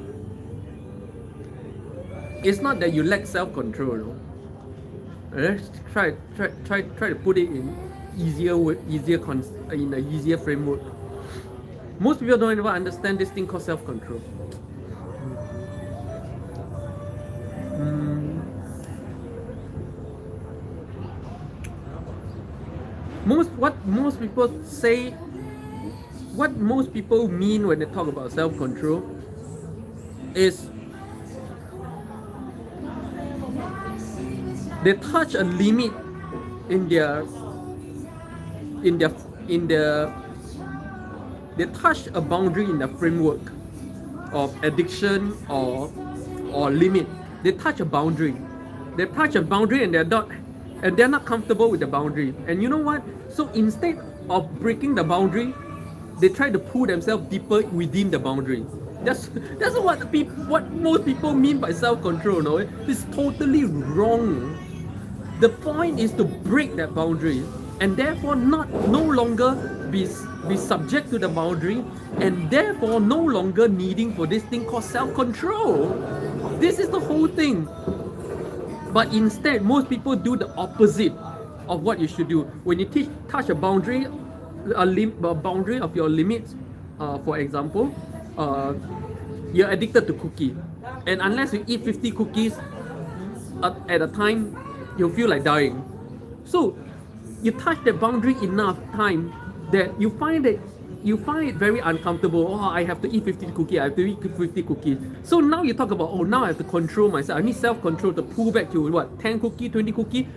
that you lack self-control. No? Let's try to put it in in an easier framework. Most people don't even understand this thing called self-control. What most people mean when they talk about self-control is they touch a limit in their they touch a boundary in the framework of addiction or limit. They touch a boundary. They touch a boundary and they're not comfortable with the boundary. And you know what? So instead of breaking the boundary, they try to pull themselves deeper within the boundary. That's what most people mean by self-control. No, it's totally wrong. The point is to break that boundary and therefore no longer be subject to the boundary and therefore no longer needing for this thing called self-control. This is the whole thing. But instead, most people do the opposite of what you should do. When you touch a boundary, a boundary of your limits, for example, you're addicted to cookie. And unless you eat 50 cookies at a time, you'll feel like dying. So you touch the boundary enough time that you find it very uncomfortable. Oh, I have to eat 50 cookies. I have to eat 50 cookies. So now you talk about, oh, now I have to control myself. I need self-control to pull back to what, 10 cookies, 20 cookies.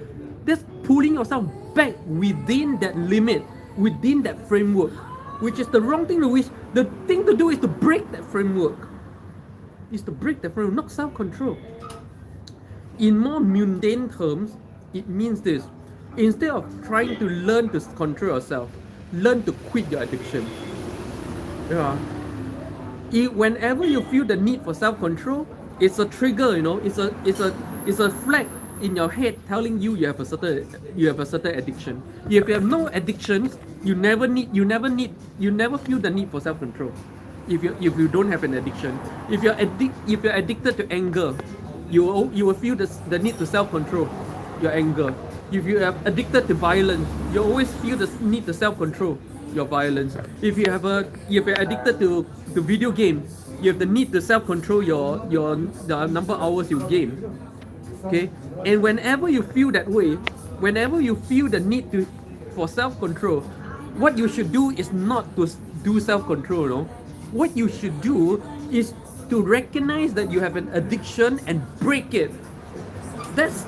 That's pulling yourself back within that limit, within that framework, which is the wrong thing to do. The thing to do is to break that framework. Is to break that framework, not self-control. In more mundane terms, it means this. Instead of trying to learn to control yourself, learn to quit your addiction. Yeah. Whenever you feel the need for self-control, it's a trigger, it's a flag in your head telling you have a certain addiction. If you have no addictions, you never feel the need for self-control. If you don't have an addiction, if you're addicted to anger, you will feel the need to self-control your anger. If you are addicted to violence, you always feel the need to self-control your violence. If you're addicted to video games, you have the need to self-control the number of hours you game. Okay? And whenever you feel that way, whenever you feel the need for self-control, what you should do is not to do self-control, no? What you should do is to recognize that you have an addiction and break it. That's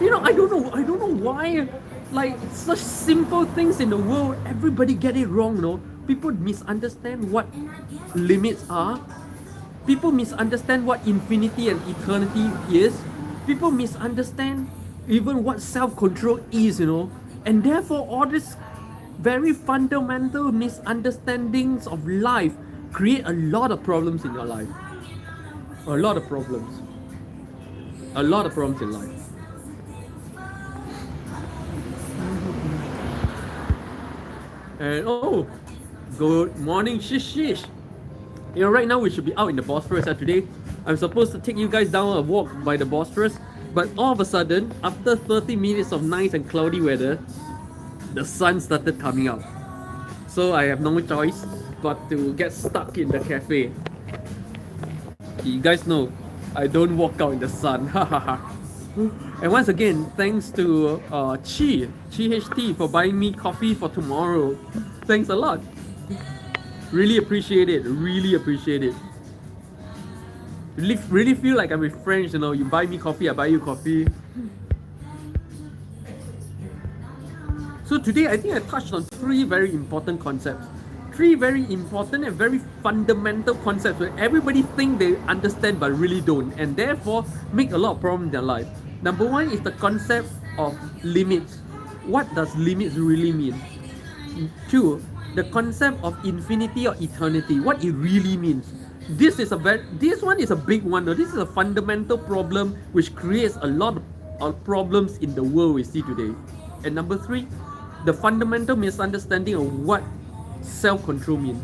I don't know why, like, such simple things in the world, everybody get it wrong, no? People misunderstand what limits are. People misunderstand what infinity and eternity is. People misunderstand even what self-control is, and therefore all these very fundamental misunderstandings of life create a lot of problems in your life. A lot of problems in life. And oh, good morning, shish. Right now we should be out in the Bosphorus. Today I'm supposed to take you guys down a walk by the Bosphorus, but all of a sudden, after 30 minutes of nice and cloudy weather, the sun started coming out. So I have no choice but to get stuck in the cafe. You guys know, I don't walk out in the sun. And once again, thanks to Chi HT for buying me coffee for tomorrow. Thanks a lot. Really appreciate it. Really feel like I'm with friends, you buy me coffee, I buy you coffee. So today I think I touched on three very important concepts. Three very important and very fundamental concepts where everybody think they understand but really don't, and therefore make a lot of problems in their life. Number one is the concept of limits. What does limits really mean? Two, the concept of infinity or eternity. What it really means. This one is a big one. Though. This is a fundamental problem which creates a lot of problems in the world we see today. And number three, the fundamental misunderstanding of what self-control means.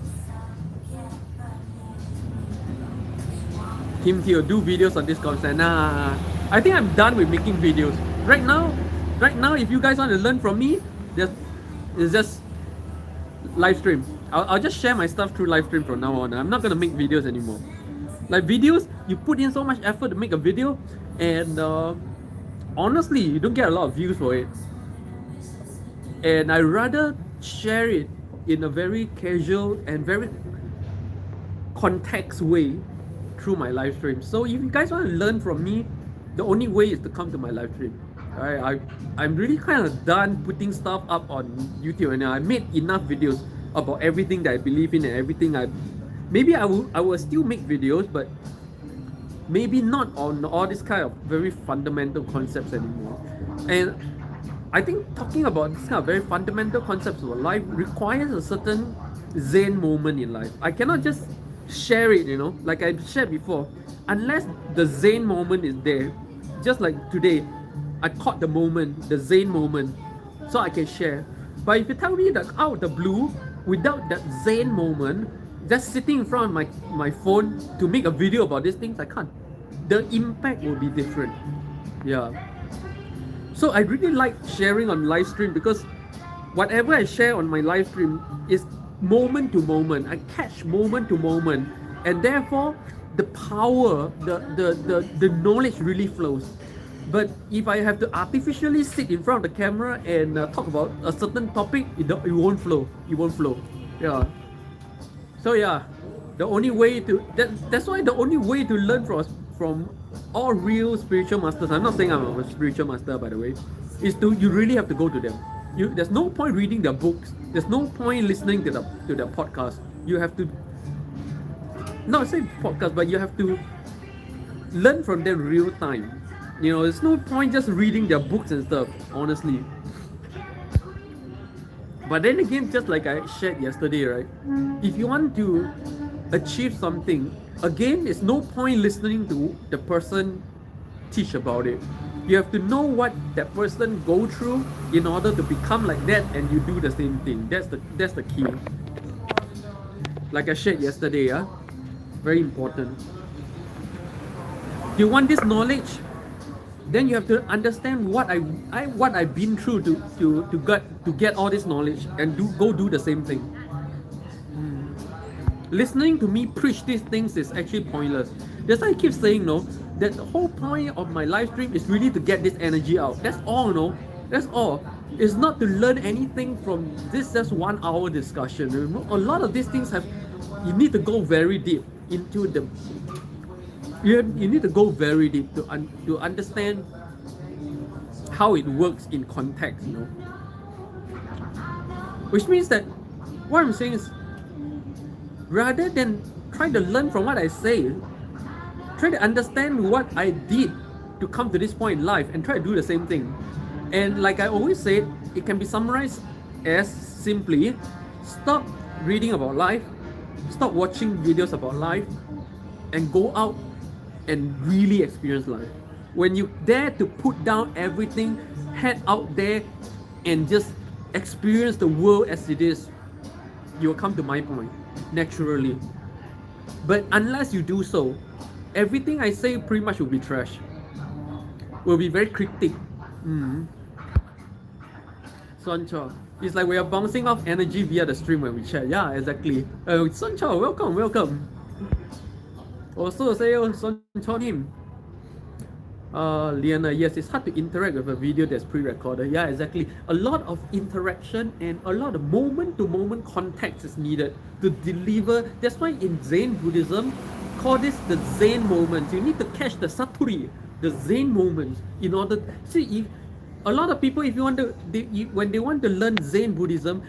Kim Teo, do videos on this concept. Nah, I think I'm done with making videos. Right now, if you guys want to learn from me, it's just live stream. I'll just share my stuff through live stream from now on. I'm not gonna make videos anymore. Like videos, you put in so much effort to make a video, and honestly, you don't get a lot of views for it. And I rather share it in a very casual and very context way through my live stream. So if you guys want to learn from me, the only way is to come to my live stream. Alright, I'm really kind of done putting stuff up on YouTube, and I made enough videos about everything that I believe in and everything maybe I will still make videos, but maybe not on all this kind of very fundamental concepts anymore. And I think talking about this kind of very fundamental concepts of life requires a certain zen moment in life. I cannot just share it, like I shared before, unless the zen moment is there. Just like today, I caught the moment, the zen moment, so I can share. But if you tell me that out of the blue, without that zen moment, just sitting in front of my phone to make a video about these things, I can't. The impact will be different. Yeah. So I really like sharing on live stream, because whatever I share on my live stream is moment to moment. I catch moment to moment, and therefore the power, the knowledge really flows. But if I have to artificially sit in front of the camera and talk about a certain topic, it won't flow. It won't flow. Yeah. So yeah, the only way to that's why the only way to learn from all real spiritual masters. I'm not saying I'm a spiritual master, by the way. Is you really have to go to them. There's no point reading their books. There's no point listening to their podcast. You have to not say podcast, but you have to learn from them real time. There's no point just reading their books and stuff, honestly. But then again, just like I shared yesterday, right? If you want to achieve something, again, it's no point listening to the person teach about it. You have to know what that person go through in order to become like that, and you do the same thing. That's the key. Like I shared yesterday, very important. You want this knowledge, then you have to understand what I've been through to get all this knowledge, and go do the same thing. Listening to me preach these things is actually pointless. That's why I keep saying that the whole point of my live stream is really to get this energy out. That's all, That's all. It's not to learn anything from this just 1 hour discussion. A lot of these things you need to go very deep into them. You need to go very deep to understand how it works in context, Which means that what I'm saying is, rather than trying to learn from what I say, try to understand what I did to come to this point in life and try to do the same thing. And like I always say, it can be summarized as simply: stop reading about life, stop watching videos about life, and go out and really experience life. When you dare to put down everything, head out there and just experience the world as it is, you'll come to my point naturally. But unless you do so, everything I say pretty much will be trash. Will be very cryptic. Soncha, it's like we are bouncing off energy via the stream when we chat. Yeah, exactly. Soncha, welcome. Also say Soncha him. Liana, yes, it's hard to interact with a video that's pre-recorded. Yeah, exactly. A lot of interaction and a lot of moment-to-moment context is needed to deliver. That's why in Zen Buddhism, call this the Zen moments. You need to catch the Satori, the Zen moments, in order to see. If a lot of people, if you want to, when they want to learn Zen Buddhism,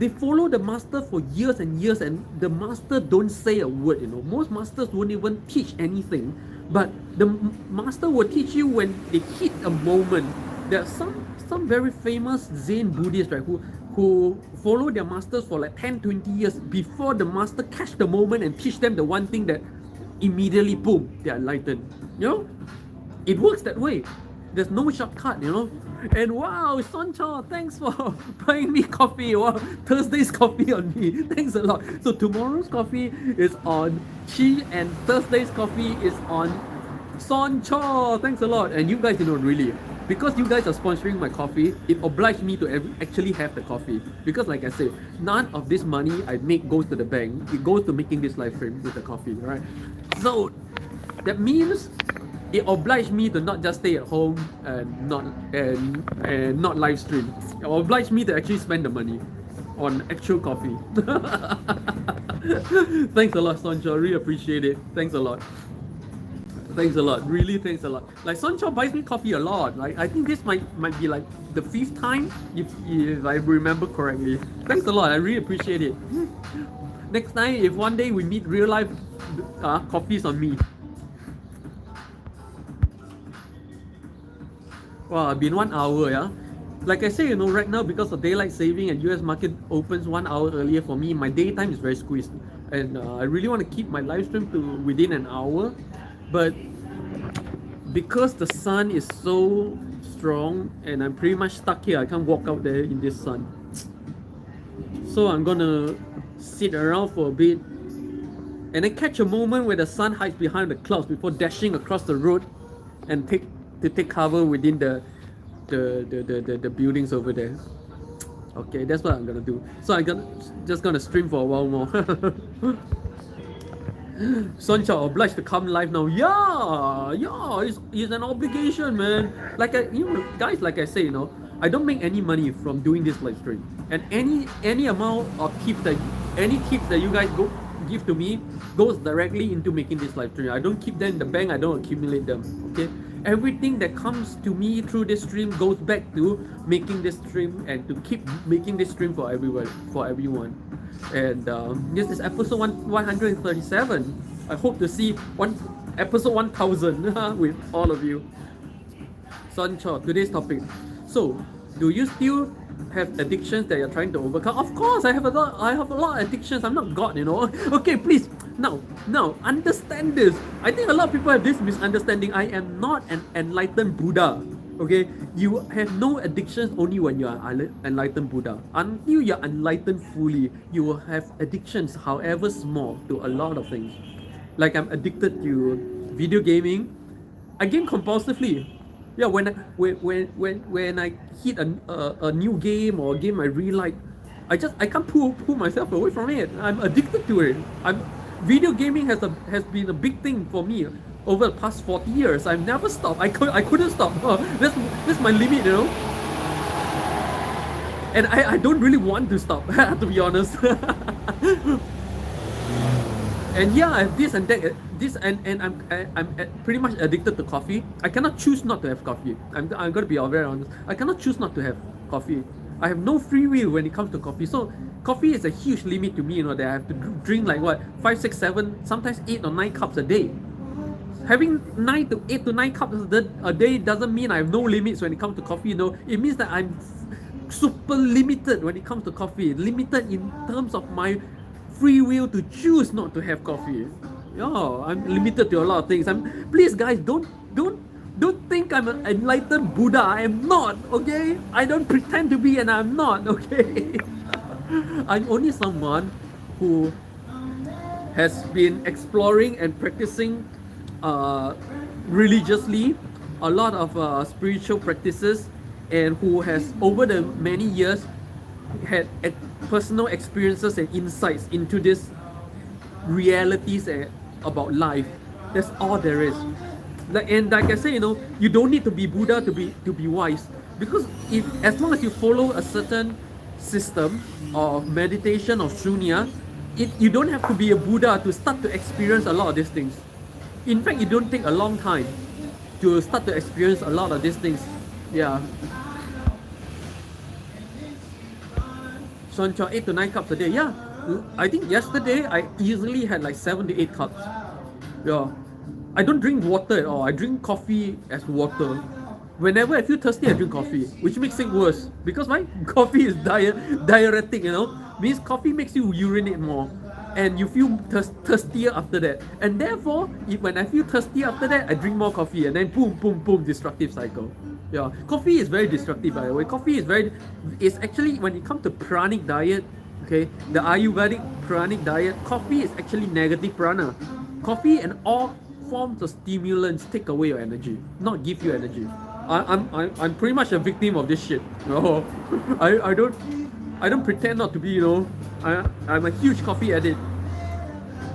they follow the master for years and years, and the master don't say a word. Most masters won't even teach anything, but the master will teach you when they hit a moment. There are some very famous Zen Buddhists, right, who follow their masters for like 10-20 years before the master catch the moment and teach them the one thing that immediately, boom, they are enlightened. It works that way. There's no shortcut. And wow, Shawn Cheo, thanks for buying me coffee. Wow, Thursday's coffee on me. Thanks a lot. So tomorrow's coffee is on Chi, and Thursday's coffee is on Shawn Cheo. Thanks a lot. And you guys, really, because you guys are sponsoring my coffee, it obliged me to actually have the coffee. Because like I said, none of this money I make goes to the bank. It goes to making this live stream with the coffee, right? So that means it obliged me to not just stay at home and not live stream. It obliged me to actually spend the money on actual coffee. Thanks a lot, Shawn Cheo. Really appreciate it. Thanks a lot. Thanks a lot. Really, thanks a lot. Like, Shawn Cheo buys me coffee a lot. Like, I think this might be like the 5th time, if I remember correctly. Thanks a lot. I really appreciate it. Next time, if one day we meet real life, coffee's on me. Wow, it's been 1 hour, yeah. Like I say, right now, because of daylight saving and US market opens 1 hour earlier for me, my daytime is very squeezed. And I really want to keep my live stream to within an hour. But because the sun is so strong and I'm pretty much stuck here, I can't walk out there in this sun. So I'm gonna sit around for a bit and then catch a moment where the sun hides behind the clouds before dashing across the road and take cover within the buildings over there. Okay, that's what I'm gonna do. So I'm just gonna stream for a while more. Shawn Cheo obliged to come live now. Yeah, it's an obligation, man. Like guys, like I say, I don't make any money from doing this live stream. And any amount of tips that you guys give to me goes directly into making this live stream. I don't keep them in the bank. I don't accumulate them. Okay. Everything that comes to me through this stream goes back to making this stream and to keep making this stream for everyone. And this is episode 137. I hope to see episode 1000 with all of you. Shawn Cheo, today's topic. So, do you still have addictions that you're trying to overcome? Of course, I have a lot of addictions. I'm not God, Okay, please. Now, understand this. I think a lot of people have this misunderstanding. I am not an enlightened Buddha. Okay, you have no addictions only when you are enlightened Buddha. Until you're enlightened fully, you will have addictions, however small, to a lot of things. Like I'm addicted to video gaming. I game compulsively. Yeah, when I hit a new game or a game I really like, I can't pull myself away from it. I'm addicted to it. Video gaming has been a big thing for me over the past 40 years. I've never stopped. I couldn't stop. That's my limit, And I don't really want to stop, to be honest. And yeah, I have this and that, and I'm pretty much addicted to coffee. I cannot choose not to have coffee. I'm gonna be very honest. I cannot choose not to have coffee. I have no free will when it comes to coffee. So coffee is a huge limit to me, that I have to drink like 5, 6, 7, sometimes 8 or 9 cups a day. Having 8 to 9 cups a day doesn't mean I have no limits when it comes to coffee. It means that I'm super limited when it comes to coffee. Limited in terms of my free will to choose not to have coffee. I'm limited to a lot of things. Please, guys, don't think I'm an enlightened Buddha. I am not. Okay, I don't pretend to be, and I'm not. Okay. I'm only someone who has been exploring and practicing religiously a lot of spiritual practices, and who has over the many years had personal experiences and insights into these realities about life. That's all there is. Like I say, you don't need to be Buddha to be wise, because as long as you follow a certain system of meditation or shunya, you don't have to be a Buddha to start to experience a lot of these things. In fact, it don't take a long time to start to experience a lot of these things. Yeah. Shawn Cheo, 8 to 9 cups a day. Yeah, I think yesterday I easily had like 7 to 8 cups. Yeah, I don't drink water at all. I drink coffee as water. Whenever I feel thirsty, I drink coffee, which makes it worse because my coffee is diuretic. Means coffee makes you urinate more, and you feel thirstier after that. And therefore, when I feel thirsty after that, I drink more coffee, and then boom, boom, boom, destructive cycle. Yeah, coffee is very destructive, by the way. Coffee is it's actually, when it comes to pranic diet, okay, the Ayurvedic pranic diet, coffee is actually negative prana. Coffee and all forms of stimulants take away your energy, not give you energy. I'm pretty much a victim of this shit. No, I don't pretend not to be. I'm a huge coffee addict.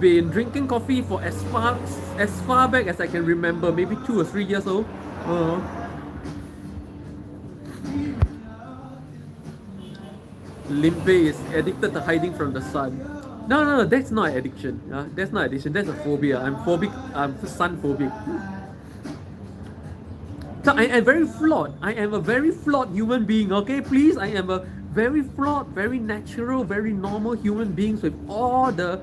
Been drinking coffee for as far back as I can remember, maybe 2 or 3 years old. Limpeh is addicted to hiding from the sun. No, that's not addiction. That's not addiction. That's a phobia. I'm phobic. I'm sun phobic. So I am very flawed. I am a very flawed human being. Okay, please. I am a very flawed, very natural, very normal human beings with all the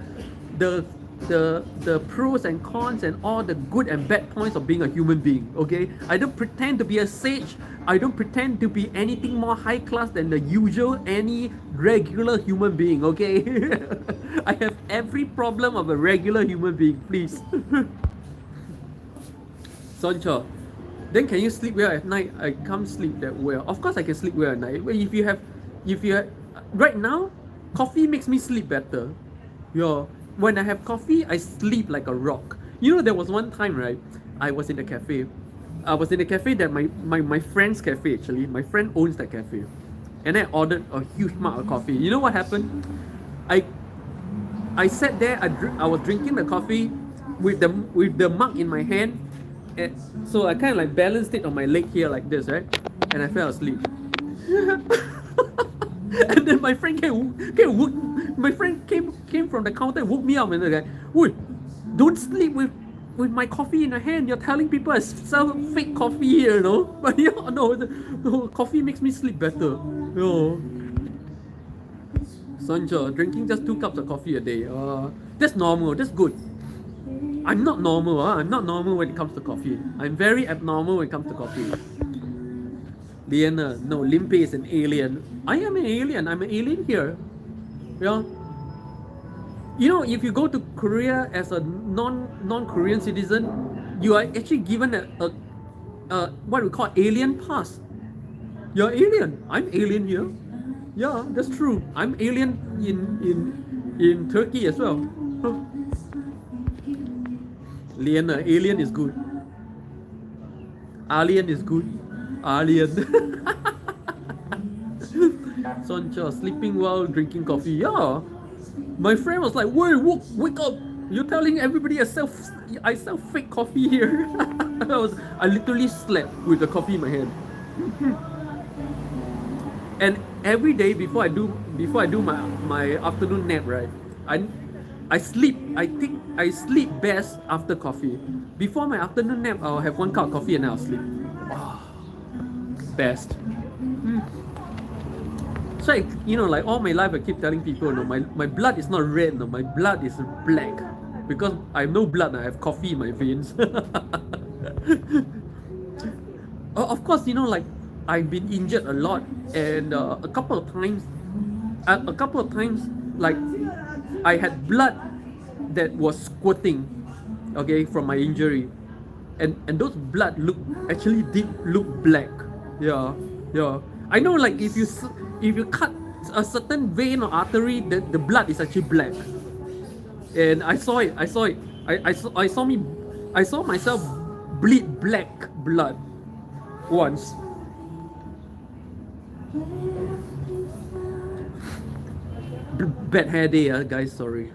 pros and cons and all the good and bad points of being a human being. Okay, I don't pretend to be a sage. I don't pretend to be anything more high class than the usual any regular human being. Okay, I have every problem of a regular human being. Please. Shawn Cheo, then can you sleep well at night? I can't sleep that well. Of course I can sleep well at night. If you have right now, coffee makes me sleep better. Yeah. When I have coffee, I sleep like a rock. There was one time, right? I was in a cafe. I was in a cafe that my friend's cafe, actually. My friend owns that cafe. And I ordered a huge mug of coffee. You know what happened? I sat there, I was drinking the coffee with the mug in my hand. And so I kind of like balanced it on my leg here like this, right? And I fell asleep. And then my friend came from the counter and woke me up, and they're like, "Wait, don't sleep with my coffee in your hand. You're telling people I sell fake coffee here, But no, coffee makes me sleep better. Shawn Cheo, drinking just 2 cups of coffee a day. That's normal. That's good. I'm not normal. I'm not normal when it comes to coffee. I'm very abnormal when it comes to coffee. Liana, no, Limpeh is an alien. I am an alien. I'm an alien here. Yeah. If you go to Korea as a non-Korean citizen, you are actually given a what we call alien pass. You're alien. I'm alien here. Yeah, that's true. I'm alien in Turkey as well. Liana, alien is good. Alien is good. Alien. Shawn Cheo, sleeping while drinking coffee. Yeah. My friend was like, "Wait, wake up! You're telling everybody I sell fake coffee here." I literally slept with the coffee in my hand. And every day before I do my afternoon nap, right? I sleep. I sleep best after coffee. Before my afternoon nap, I'll have 1 cup of coffee and then I'll sleep. Best. So like all my life I keep telling people, my blood is not red, my blood is black. Because I have no blood, I have coffee in my veins. Of course, like I've been injured a lot, and a couple of times, like I had blood that was squirting, okay, from my injury, and those blood actually did look black. Yeah. I know, like if you cut a certain vein or artery, the blood is actually black. And I saw it. I saw myself bleed black blood once. Bad hair day, guys. Sorry.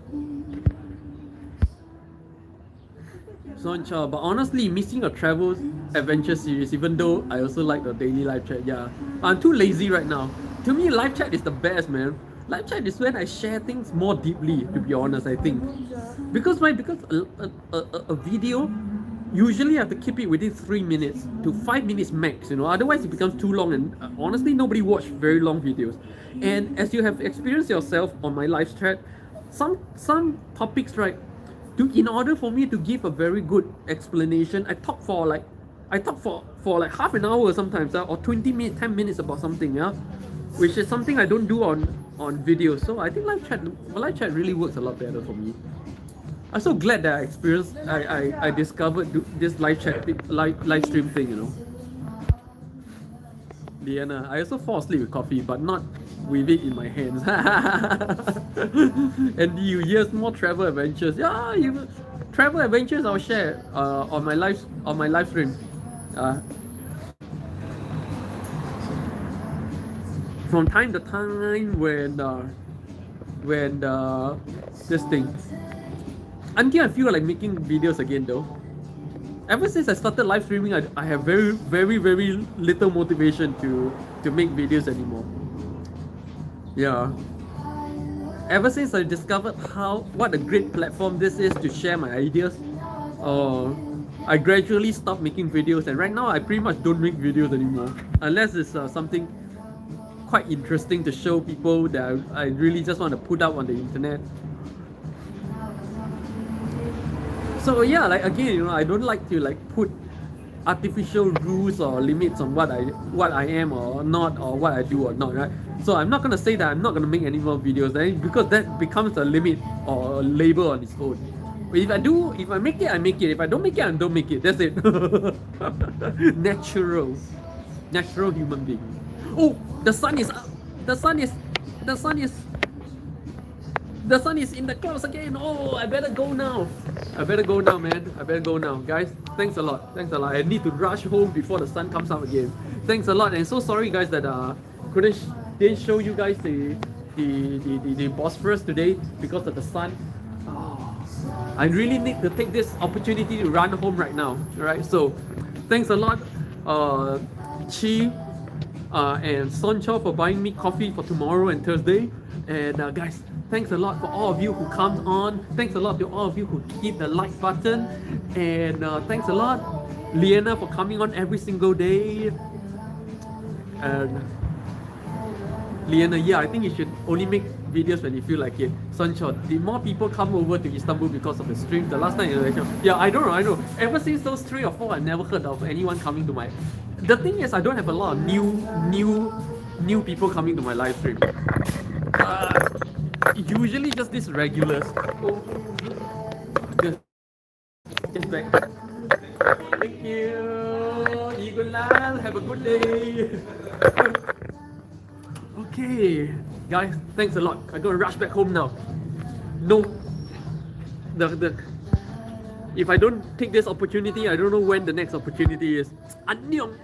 Shawn Cheo, but honestly, missing a travel adventure series, even though I also like the daily live chat. Yeah, I'm too lazy right now. To me, live chat is the best, man. Live chat is when I share things more deeply, to be honest, I think. Because a video, usually I have to keep it within 3 minutes to 5 minutes max, otherwise it becomes too long, and honestly nobody watch very long videos. And as you have experienced yourself on my live chat, some topics, right, in order for me to give a very good explanation, I talk for like half an hour sometimes, or 20 minutes, 10 minutes about something, yeah, which is something I don't do on video. So I think live chat really works a lot better for me. I'm so glad that I discovered this live stream thing. Liana, I also fall asleep with coffee, but not with it in my hands. And you, yes, more travel adventures. Yeah, travel adventures I'll share on my live stream. From time to time when this thing, until I feel like making videos again though. Ever since I started live streaming, I have very, very, very little motivation to make videos anymore. Yeah. Ever since I discovered what a great platform this is to share my ideas, I gradually stopped making videos, and right now I pretty much don't make videos anymore, unless it's something quite interesting to show people that I really just want to put out on the internet. So yeah, like again, I don't like to put artificial rules or limits on what I am or not, or what I do or not, right? So I'm not gonna say that I'm not gonna make any more videos, because that becomes a limit or a label on its own. If I make it, I make it. If I don't make it, I don't make it. That's it. Natural human being. Oh, the sun is up. The sun is in the clouds again. Oh, I better go now. Man. I better go now. Guys, thanks a lot. I need to rush home before the sun comes up again. Thanks a lot. And so sorry, guys, that didn't show you guys the Bosphorus today because of the sun. Oh, I really need to take this opportunity to run home right now. Alright, so thanks a lot, Chi and Shawn Cheo, for buying me coffee for tomorrow and Thursday. And guys, thanks a lot for all of you who come on. Thanks a lot to all of you who hit the like button. And thanks a lot, Liana, for coming on every single day. And Liana, yeah, I think you should only make videos when you feel like it. Shawn Cheo, did more people come over to Istanbul because of the stream? The last time, yeah, I know. Ever since those 3 or 4, I never heard of anyone coming to my. The thing is, I don't have a lot of new people coming to my live stream. Usually just these regulars. Oh, just back. Thank you. Igulal, have a good day. Okay, guys, thanks a lot. I'm gonna rush back home now. No, if I don't take this opportunity, I don't know when the next opportunity is. Annyeong.